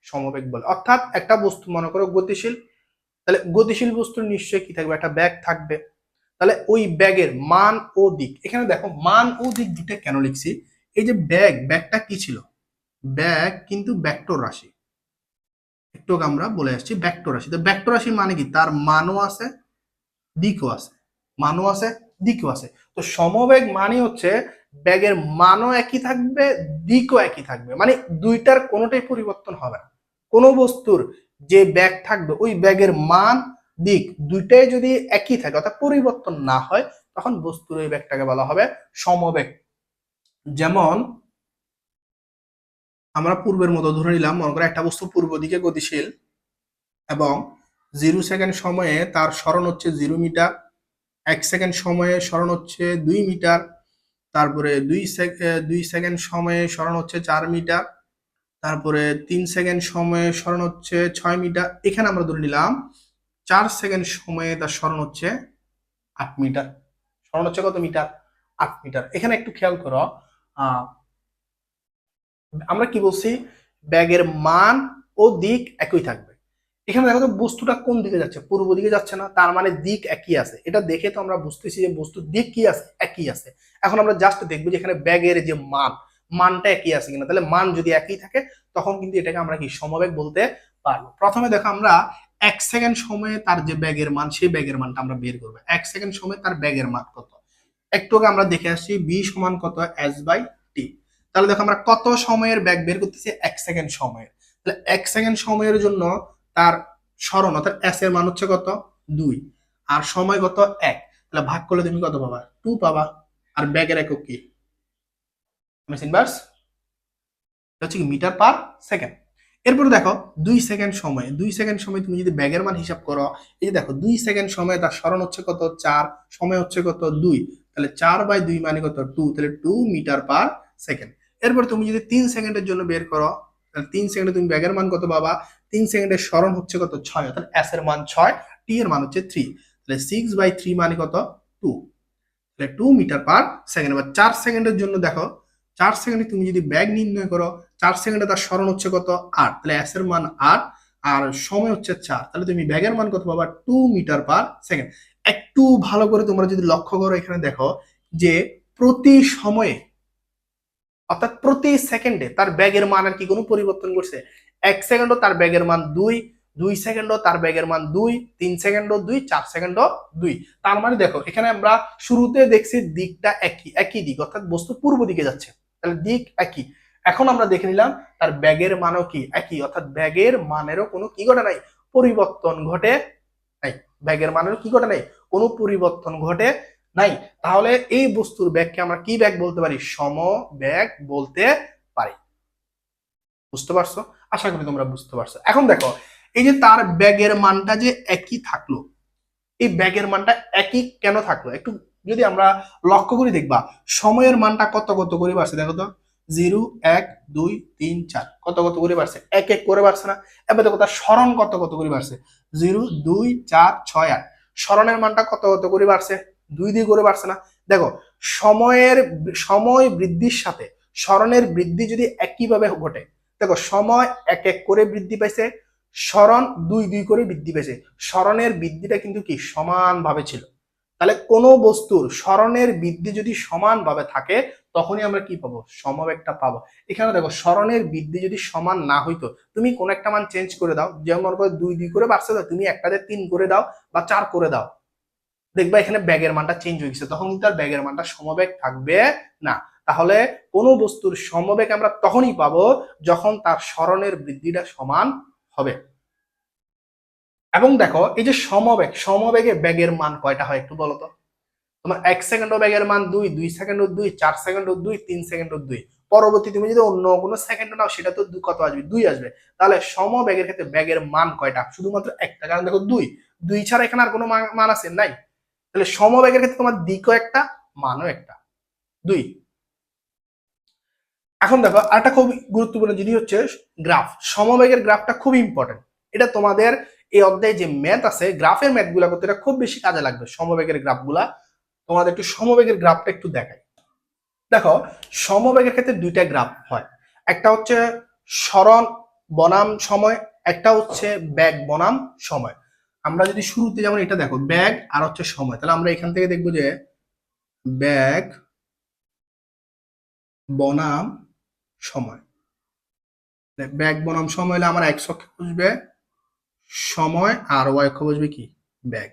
সমবেগ বলে। অর্থাৎ একটা বস্তু মনে করো গতিশীল, তাহলে গতিশীল বস্তুর নিশ্চয়ই কি থাকবে? একটা ব্যাগ থাকবে। তাহলে ওই ব্যাগের মান ও দিক, এখানে দেখো মান ও দিক দুটো কেন লিখছি? এই যে ব্যাগটা কি ছিল? ব্যাগ কিন্তু ভেক্টর রাশি, একটু আমরা বলে আসছি ভেক্টর রাশি। তো ভেক্টর রাশির মানে কি? তার মানও আছে, দিকও আছে, মানও আছে, দিকও আছে। তো সমবেগ মানে হচ্ছে ব্যাগের মানও একই থাকবে, দিকও একই থাকবে, মানে দুইটার কোনোটাই পরিবর্তন হবে না। কোনো বস্তুর যে ব্যাগ থাকবে ওই ব্যাগের মান দিক দুইটাই যদি একই থাকে অর্থাৎ পরিবর্তন না হয় তখন বস্তুর ওই ব্যাগটাকে বলা হবে সমবেগ। যেমন আমরা পূর্বের মতো ধরে নিলাম, মনে করো একটা বস্তু পূর্ব দিকে গতিশীল এবং 0 সেকেন্ড সময়ে তার সরণ হচ্ছে 0 মিটার, 1 সেকেন্ড সময়ে সরণ হচ্ছে 2 মিটার, তারপরে 2 সেকেন্ড সময়ে সরণ হচ্ছে 4 মিটার, তারপরে 3 সেকেন্ড সময়ে সরণ হচ্ছে 6 মিটার। এখানে আমরা ধরে নিলাম 4 সেকেন্ড সময়ে তার সরণ হচ্ছে 8 মিটার। সরণ হচ্ছে কত মিটার? 8 মিটার। এখানে একটু খেয়াল করো, আমরা কি বলছি? ব্যাগের মান ও দিক একই থাকবে। এখানে দেখো তো বস্তুটা কোন দিকে যাচ্ছে? পূর্ব দিকে যাচ্ছে না, তার মানে দিক একই আছে। এটা দেখে তো আমরা বুঝতেছি যে বস্তুর দিক কি আছে? একই আছে। এখন আমরা জাস্ট দেখবো যে এখানে ব্যাগের যে মানটা একই আছে কিনা। তাহলে মান যদি একই থাকে তখন কিন্তু এটাকে আমরা কি সমবেগ বলতে পারবো। প্রথমে দেখো আমরা 1 সেকেন্ড সময়ে তার যে ব্যাগের মান, সেই ব্যাগের মানটা আমরা বের করবো। 1 সেকেন্ড সময়ে তার ব্যাগের মান কত? একটু আগে আমরা দেখে আসছি বি সমান কত? S/T। তাহলে দেখো আমরা কত সময়ের ব্যাগ বের করতেছি? 1 সেকেন্ড সময়ের। তাহলে 1 সেকেন্ড সময়ের জন্য তার সরণ অর্থাৎ এস এর মান হচ্ছে কত? 2। আর সময় কত? 1। তাহলে ভাগ করলে তুমি কত পাবা? 2 পাবা। আর ব্যাগের একক কি? ইনভার্স হচ্ছে কি মিটার পার সেকেন্ড। এরপরে দেখো 2 সেকেন্ড সময়, 2 সেকেন্ড সময় তুমি যদি ব্যাগের মান হিসাব করো, এই যে দেখো 2 সেকেন্ড সময় তার সরণ হচ্ছে কত? 4, সময় হচ্ছে কত? 2। তাহলে 4/2 মানে কত? 2। তাহলে 2 মিটার পার সেকেন্ড। এরপর তুমি যদি 3 সেকেন্ডের জন্য বের করো, তাহলে 3 সেকেন্ডে তুমি ব্যাগের মান কত পাবা? 3 সেকেন্ডের সরণ হচ্ছে কত? 6, অর্থাৎ এস এর মান 6, টি এর মান হচ্ছে 3। তাহলে 6/3 মানে কত? 2। তাহলে 2 মিটার পার সেকেন্ড। এবার 4 সেকেন্ডের জন্য দেখো, 4 সেকেন্ডে তুমি যদি ব্যাগ নির্ণয় করো, 4 সেকেন্ডে তার সরণ হচ্ছে কত? 8। তাহলে এস এর মান 8 আর সময় হচ্ছে 4। তাহলে তুমি ব্যাগের মান কত পাবা? 2 মিটার পার সেকেন্ড। একটু ভালো করে তোমরা যদি লক্ষ্য করো, এখানে দেখো যে প্রতি সময়ে অর্থাৎ প্রতি সেকেন্ডে তার ব্যাগের মান আর কি কোনো পরিবর্তন করছে? 1 সেকেন্ডও তার ব্যাগের মান 2, 2 সেকেন্ডও তার ব্যাগের মান 2, 3 সেকেন্ডও 2, 4 সেকেন্ডও 2। তার মানে দেখো এখানে আমরা শুরুতে দেখছি দিকটা একই, একই দিক অর্থাৎ বস্তু পূর্ব দিকে যাচ্ছে, তাহলে দিক একই। এখন আমরা দেখে নিলাম তার ব্যাগের মানও কি একই, অর্থাৎ ব্যাগের মানেরও কোনো কি ঘটে নাই? পরিবর্তন ঘটে নাই। ব্যাগের মানেরও কি ঘটে নাই? কোনো পরিবর্তন ঘটে নাই। তাহলে এই বস্তুর ব্যাগকে আমরা কি ব্যাগ বলতে পারি? সমব্যাগ বলতে পারি। বুঝতে পারছো? আশা করি তোমরা বুঝতে পারছো। এখন দেখো এই যে তার ব্যাগের মানটা যে একই থাকলো, এই ব্যাগের মানটা একই কেন থাকলো? একটু যদি আমরা লক্ষ্য করি দেখবা সময়ের মানটা কত কত করে বাড়ছে। দেখো তো 0, 1, 2, 3, 4 কত কত করে বাড়ছে? এক এক করে বাড়ছে না? এবার দেখো তার সরণ কত কত করে বাড়ছে? 0, 2, 4, 6, 8। সরণের মানটা কত কত করে বাড়ছে? 2 দিয়ে করে বাড়ছে না? দেখো সময় বৃদ্ধির সাথে সরণের বৃদ্ধি যদি একইভাবে ঘটে, দেখো সময় এক এক করে বৃদ্ধি পাইছে, সরণ 2 2 করে বৃদ্ধি পেয়েছে। সরণের বৃদ্ধিটা কিন্তু কি সমানভাবে ছিল। তাহলে কোনো বস্তুর সরণের বৃদ্ধি যদি সমানভাবে থাকে তখনই আমরা কি পাবো? সমবেগটা পাবো। এখানে দেখো সরণের বৃদ্ধি যদি সমান না হইতো, তুমি কোন একটা মান চেঞ্জ করে দাও, যেমন মনে করো 2 2 করে বাড়ছে, তুমি একটাতে 3 করে দাও বা 4 করে দাও, দেখবা এখানে ব্যাগের মানটা চেঞ্জ হয়ে গেছে, তখন কিন্তু আর ব্যাগের মানটা সমবেগ থাকবে না। তাহলে কোন বস্তুর সমবেগ আমরা তখনই পাবো যখন তার সরণের বৃদ্ধিটা সমান হবে। এবং দেখো এই যে সমবেগে ব্যাগের মান কয়টা হয় একটু বলো তো? তোমার 1 সেকেন্ডও ব্যাগের মান 2, 2 সেকেন্ডও 2, 4 সেকেন্ডও 2, 3 সেকেন্ডও 2। পরবর্তী তুমি যদি অন্য কোনো সেকেন্ড নাও সেটা তো কত আসবে? 2 আসবে। তাহলে সমবেগের ক্ষেত্রে ব্যাগের মান কয়টা? শুধুমাত্র একটা, কারণ দেখো 2, 2 ছাড়া এখানে আর কোনো মান আছে নাই। তাহলে সমবেগের ক্ষেত্রে তোমার দিকও একটা, মানও একটা, 2। এখন দেখো আরেকটা খুব গুরুত্বপূর্ণ জিনিস হচ্ছে গ্রাফ। সমবেগের গ্রাফটা খুব ইম্পর্টেন্ট। এটা তোমাদের এই অধ্যায়ে যে ম্যাথ আছে, গ্রাফের ম্যাথ গুলা করতে এটা খুব বেশি কাজে লাগবে। সমবেগের গ্রাফ গুলা তোমাদের একটু সমবেগের গ্রাফটা একটু দেখাই। দেখো, সমবেগের ক্ষেত্রে দুইটা গ্রাফ হয়, একটা হচ্ছে সরণ বনাম সময়, একটা হচ্ছে বেগ বনাম সময়। আমরা যদি শুরুতে যেমন এটা দেখো বেগ আর হচ্ছে সময়, তাহলে আমরা এখান থেকে দেখবো যে বেগ বনাম সময়। বেগ বনাম সময় হলে আমার এক্স অক্ষে বুঝবে সময় আর ওয়াই অক্ষে বুঝবে কি বেগ।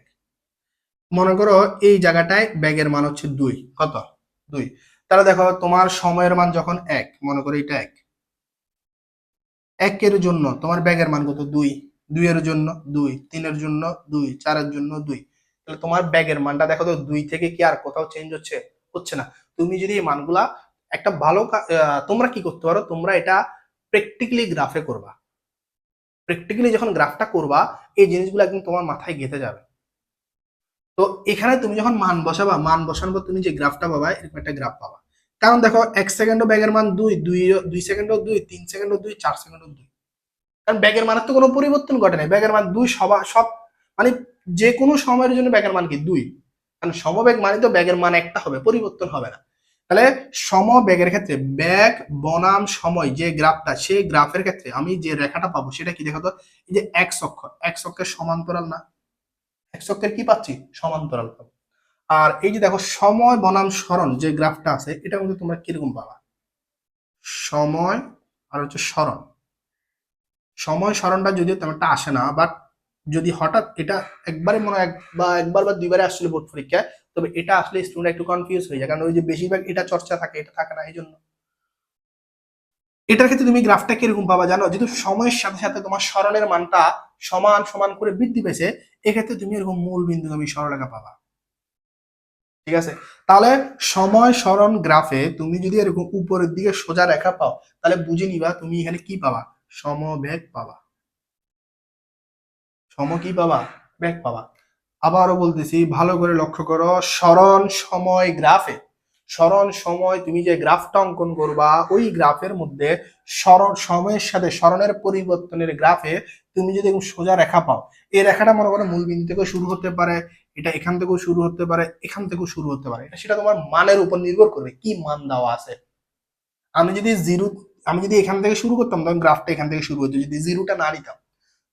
মনে করো এই জায়গাটায় বেগের মান হচ্ছে 2, কত 2। তাহলে দেখো তোমার সময়ের মান যখন 1, মনে করো এটা 1, 1 এর জন্য তোমার বেগের মান কত 2, 2 এর জন্য 2, 3 এর জন্য 2, 4 এর জন্য 2। তাহলে তোমার বেগের মানটা দেখো তো 2 থেকে কি আর কোথাও চেঞ্জ হচ্ছে? হচ্ছে না। তুমি যদি এই মানগুলা একটা ভালো তোমরা কি করতে পারো, তোমরা এটা প্র্যাকটিক্যালি গ্রাফে করবা। প্র্যাকটিক্যালি যখন গ্রাফটা করবা এই জিনিসগুলো একদম তোমার মাথায় গেঁথে যাবে। তো এখানে তুমি যখন মান বসাবা, মান বসানোর পর তুমি যে গ্রাফটা পাবা এরকম একটা গ্রাফ পাবা। কারণ দেখো 1 সেকেন্ডও ব্যাগের মান 2, 2 সেকেন্ডও 2, 3 সেকেন্ডও 2, 4 সেকেন্ডও 2। কারণ ব্যাগের মানের তো কোনো পরিবর্তন ঘটে নাই, ব্যাগের মান 2 সব মানে যে কোনো সময়ের জন্য ব্যাগের মান কি 2। কারণ সমবেগ মানে তো ব্যাগের মান একটা হবে, পরিবর্তন হবে না। তাহলে সমবেগের ক্ষেত্রে ব্যাগ বনাম সময় যে গ্রাফটা, সেই গ্রাফের ক্ষেত্রে আমি যে রেখাটা পাবো সেটা কি দেখো তো, এই যে এক্স অক্ষ, এক্স অক্ষের সমান্তরাল না, এক্স অক্ষের কি পাচ্ছি সমান্তরাল পাবো। আর এই যে দেখো সময় বনাম সরণ যে গ্রাফটা আছে, এটা মধ্যে তোমরা কিরকম পাবা, সময় আর হচ্ছে সরণ। সময় সরণটা যদিও তেমনটা আসে না, বাট যদি হঠাৎ এটা একবারে মনে হয় একবার বা দুইবারে আসলে বোর্ড পরীক্ষায়, তবে এটা আসলে স্টুডেন্ট একটু কনফিউজ হয়ে যায়, কারণ ওই যে বেশিরভাগ এটা চর্চা থাকে, এটা থাকে না, এই জন্য। এটার ক্ষেত্রে তুমি গ্রাফটা কিরকম পাবা জানো, যেহেতু সময়ের সাথে সাথে তোমার সরণের মানটা সমান সমান করে বৃদ্ধি পেয়েছে, এক্ষেত্রে তুমি এরকম মূল বিন্দুগামী সরলরেখা পাবা। ঠিক আছে, তাহলে সময় সরণ গ্রাফে তুমি যদি এরকম উপরের দিকে সোজা রেখা পাও, তাহলে বুঝে নিবা তুমি এখানে কি পাবা, সমবেগ পাবা। কি পাবা, বেগ পাবা। আবারও বলতেছি ভালো করে লক্ষ্য করো, সরণ সময় গ্রাফে, সরণ সময় তুমি যে গ্রাফটা অঙ্কন করবা ওই গ্রাফের মধ্যে সরণ সময়ের সাথে সরণের পরিবর্তনের গ্রাফে তুমি যদি সোজা রেখা পাও, এই রেখাটা মনে করো মূল বিন্দু থেকেও শুরু হতে পারে, এটা এখান থেকেও শুরু হতে পারে, এখান থেকেও শুরু হতে পারে, এটা সেটা তোমার মানের উপর নির্ভর করবে কি মান দেওয়া আছে। আমি যদি জিরো, আমি যদি এখান থেকে শুরু করতাম তখন গ্রাফটা এখান থেকে শুরু হতো, যদি জিরোটা না নিতাম।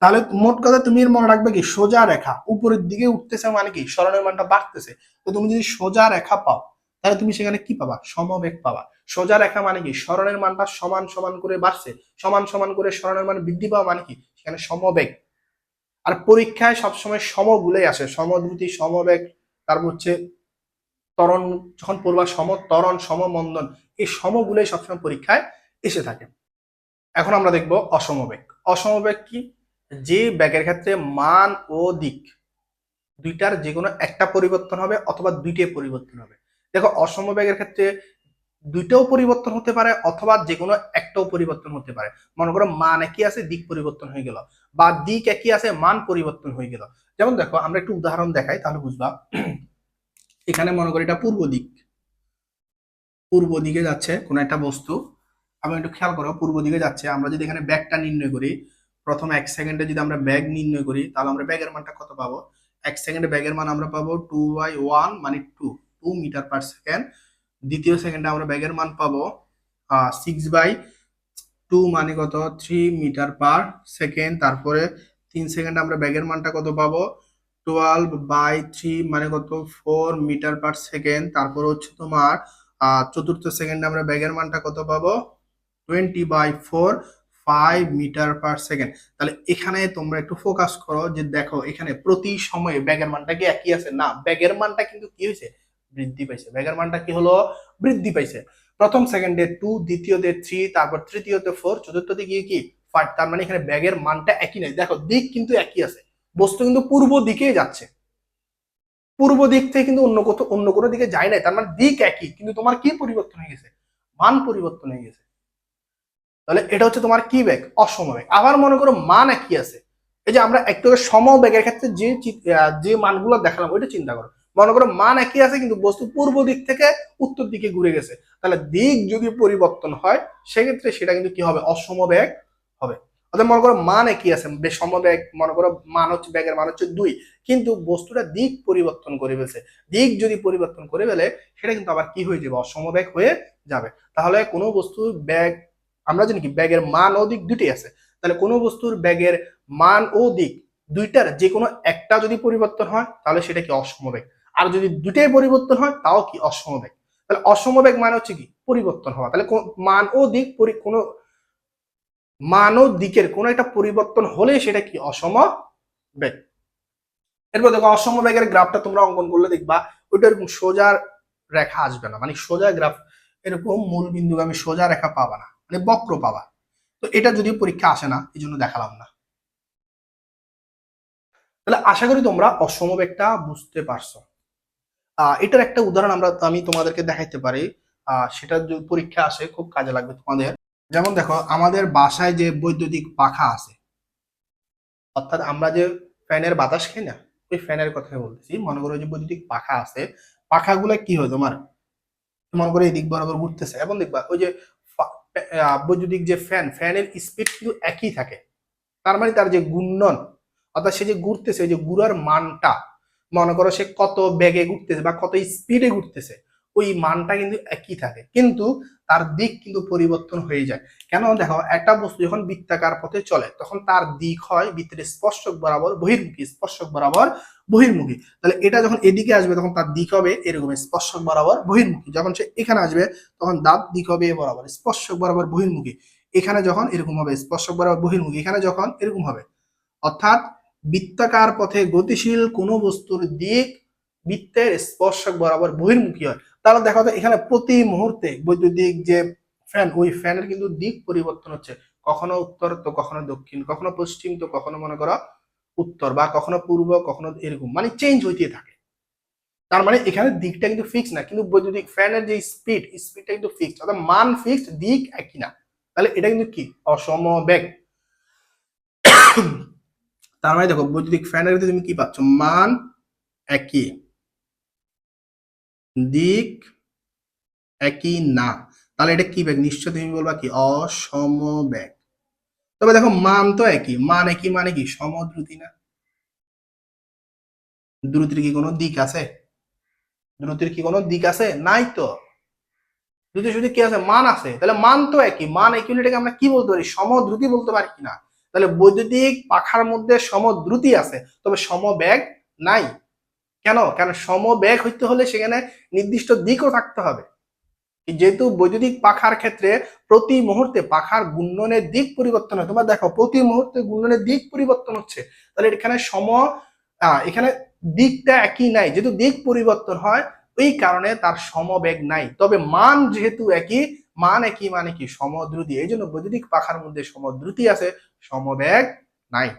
তাহলে মোট কথা তুমি এর মনে রাখবে কি, সোজা রেখা উপরের দিকে উঠতেছে মানে কি সরণের মানটা বাড়তেছে। তো তুমি যদি সোজা রেখা পাও তাহলে তুমি সেখানে কি পাবা, সমবেগ পাবা। সোজা রেখা মানে কি সরণের মানটা সমান সমান করে বাড়ছে, সমান সমান করে সরণের মান বৃদ্ধি পাওয়া মানে কি সেখানে সমবেগ। আর পরীক্ষায় সবসময় সমগুলোই আসে, সমদ্রুতি সমবেগ, তারপর হচ্ছে ত্বরণ যখন পড়বা ত্বরণ সমমন্দন, এই সমগুলোই সবসময় পরীক্ষায় এসে থাকে। এখন আমরা দেখব অসমবেগ। অসমবেগ কি, যে ব্যাগের ক্ষেত্রে মান ও দিক দুইটার যে কোনো একটা পরিবর্তন হবে অথবা দুইটাই পরিবর্তন হবে। দেখো অসমবেগের ক্ষেত্রে দুইটাও পরিবর্তন হতে পারে অথবা যে কোনো একটাও পরিবর্তন হতে পারে। মনে করো মান একই আছে দিক পরিবর্তন হয়ে গেল, বা দিক একই আছে মান পরিবর্তন হয়ে গেল। যেমন দেখো আমরা একটু উদাহরণ দেখাই তাহলে বুঝবা। এখানে মনে করি এটা পূর্ব দিক, পূর্ব দিকে যাচ্ছে কোনো একটা বস্তু, আমি একটু খেয়াল করো পূর্ব দিকে যাচ্ছে। আমরা যদি এখানে ব্যাগটা নির্ণয় করি, প্রথম 1 সেকেন্ডে যদি আমরা ব্যাগ নির্ণয় করি তাহলে আমরা ব্যাগের মানটা কত পাবো, 1 সেকেন্ডে ব্যাগের মান আমরা পাবো 2/1 মানে 2 মিটার পার সেকেন্ড। দ্বিতীয় সেকেন্ডে আমরা ব্যাগের মান পাবো 6/2 মানে কত 3 মিটার পার সেকেন্ড। তারপরে 3 সেকেন্ডে আমরা ব্যাগের মানটা কত পাবো 12/3 মানে কত 4 মিটার পার সেকেন্ড। তারপর হচ্ছে তোমার চতুর্থ সেকেন্ডে আমরা ব্যাগের মানটা কত পাবো 20/4 5 মিটার পার সেকেন্ড। তাহলে এখানে তোমরা একটু ফোকাস করো যে দেখো এখানে প্রতি সময়ে ব্যাগের মানটা কি একই আছে, না ব্যাগের মানটা কিন্তু কি হয়েছে, বৃদ্ধি পাইছে। ব্যাগের মানটা কি হলো, বৃদ্ধি পাইছে। প্রথম সেকেন্ডে 2, দ্বিতীয়তে 3, তারপর তৃতীয়তে 4, চতুর্থতে গিয়ে কি 5। তার মানে এখানে ব্যাগের মানটা একই নেই, দেখো দিক কিন্তু একই আছে, বস্তু কিন্তু পূর্ব দিকেই যাচ্ছে, পূর্ব দিক থেকে কিন্তু অন্য কোনো দিকে যায় নাই। তার মানে দিক একই কিন্তু তোমার কি পরিবর্তন হয়ে গেছে, মান পরিবর্তন হয়ে গেছে। তাহলে এটা হচ্ছে তোমার কি বেগ, অসমবেগ। আবার মনে করো মান একই আছে, এই যে আমরা একটু সমবেগের ক্ষেত্রে যে মানগুলো দেখালাম ওইটা চিন্তা করো। মনে করো মান একই আছে কিন্তু বস্তু পূর্ব দিক থেকে উত্তর দিকে ঘুরে গেছে, তাহলে দিক যদি পরিবর্তন হয় সেক্ষেত্রে সেটা কিন্তু কি হবে, অসমবেগ হবে। অর্থাৎ মনে করো মান একই আছে, সমবেগ মনে করো মান হচ্ছে, বেগের মান হচ্ছে 2, কিন্তু বস্তুটা দিক পরিবর্তন করে ফেলছে। দিক যদি পরিবর্তন করে ফেলে সেটা কিন্তু আবার কি হয়ে যাবে, অসমবেগ হয়ে যাবে। তাহলে কোনো বস্তুর বেগ, আমরা জানি কি বেগের মান ও দিক দুটি আছে, তাহলে কোনো বস্তুর বেগের মান ও দিক দুইটার যে কোনো একটা যদি পরিবর্তন হয় তাহলে সেটা কি অসমবেগ, আর যদি দুইটাই পরিবর্তন হয় তাও কি অসমবেগ। তাহলে অসমবেগ মানে হচ্ছে কি পরিবর্তন হওয়া, তাহলে মান ও দিক কোনো মান ও দিকের কোনো একটা পরিবর্তন হলে সেটা কি অসমবেগ। এরপর দেখো অসমবেগের গ্রাফটা তোমরা অঙ্কন করলে দেখবা ওইটা এরকম সোজা রেখা আসবে না, মানে সোজা গ্রাফ এরকম মূল বিন্দুগামী সোজা রেখা পাবা না, মানে বক্র পাবা। তো এটা যদিও পরীক্ষা আসে না এই জন্য দেখালাম না। তাহলে আশা করি তোমরা অসমবেগটা বুঝতে পারছো। এটার একটা উদাহরণ আমি তোমাদেরকে দেখাইতে পারি, সেটা যদি পরীক্ষা আসে খুব কাজে লাগবে তোমাদের। যেমন দেখো আমাদের বাসায় যে বৈদ্যুতিক পাখা আছে, অর্থাৎ আমরা যে ফ্যানের বাতাস খাই না, ওই ফ্যানের কথা বলতেছি। মনে করো যে বৈদ্যুতিক পাখা আছে, পাখাগুলো কি হয় তোমার, মনে করো এই দিক বরাবর ঘুরতেছে, এবং দেখবা ওই যে বৈদ্যুতিক যে ফ্যানের স্পিড কিন্তু একই থাকে। তার মানে তার যে ঘূর্ণন, অর্থাৎ সে যে ঘুরতেছে, যে ঘুরার মানটা, মনে করো সে কত বেগে ঘুরতেছে বা কত স্পিডে ঘুরতেছে, ওই মানটা কিন্তু একই থাকে, কিন্তু তার দিক কিন্তু পরিবর্তন হয়ে যায়। কেন, দেখো একটা বস্তু যখন বৃত্তাকার পথে চলে তখন তার দিক হয় বৃত্তের স্পর্শক বরাবর বহির্মুখী, স্পর্শক বরাবর বহির্মুখী। তাহলে এটা যখন এদিকে আসবে তখন তার দিক হবে এরকম স্পর্শক বরাবর বহির্মুখী, যখন সে এখানে আসবে তখন তার দিক হবে বরাবর স্পর্শক বরাবর বহির্মুখী। এখানে যখন এরকম হবে স্পর্শক বরাবর বহির্মুখী, এখানে যখন এরকম হবে। অর্থাৎ বৃত্তাকার পথে গতিশীল কোনো বস্তুর দিক বৃত্তের স্পর্শক বরাবর বহির্মুখী হয়। তাহলে দেখো তো এখানে প্রতি মুহূর্তে বৈদ্যুতিক যে ফ্যান, ওই ফ্যানের কিন্তু দিক পরিবর্তন হচ্ছে, কখনো উত্তর তো কখনো দক্ষিণ, কখনো পশ্চিম তো কখনো মনে করো উত্তর, বা কখনো পূর্ব কখনো এরকম, মানে চেঞ্জ হইতে থাকে। তার মানে এখানে দিকটা কিন্তু ফিক্স না, কিন্তু বৈদ্যুতিক ফ্যানের যে স্পিডটা কিন্তু ফিক্সড, অর্থাৎ মান ফিক্সড, দিক একই না। তাহলে এটা কিন্তু কি অসমবেগ। তার মানে দেখো বৈদ্যুতিক ফ্যানের ভিতরে তুমি কি পাচ্ছ, মান একই, দিক একই না, তাহলে এটা কি বেগ, নিশ্চয় তুমি বলবা কি অসমবেগ। তবে দেখো মান তো একই, মান একই মানে কি সমদ্রুতি না, দ্রুতির কি কোনো দিক আছে, দ্রুতির কি কোনো দিক আছে, নাই তো। দ্রুতি শুধু কি আছে, মান আছে, তাহলে মান তো একই, মান একই হলে এটাকে আমরা কি বলতে পারি, সমদ্রুতি বলতে পারি কিনা। তাহলে বৈদ্যুতিক পাখার মধ্যে সমদ্রুতি আছে তবে সমবেগ নাই। কেন, কারণ সমবেগ হইতে হলে সেখানে নির্দিষ্ট দিকও থাকতে হবে। যেহেতু বৈদ্যুতিক পাখার ক্ষেত্রে প্রতি মুহূর্তে পাখার ঘূর্ণনের দিক পরিবর্তন হয়, তোমরা দেখো প্রতি মুহূর্তে ঘূর্ণনের দিক পরিবর্তন হচ্ছে, তাহলে এখানে এখানে দিকটা একই নাই, যেহেতু দিক পরিবর্তন হয় ওই কারণে তার সমবেগ নাই। তবে মান যেহেতু একই, মান একই মানে কি সমদ্রুতি, এই জন্য বৈদ্যুতিক পাখার মধ্যে সমদ্রুতি আছে, সমবেগ নাই।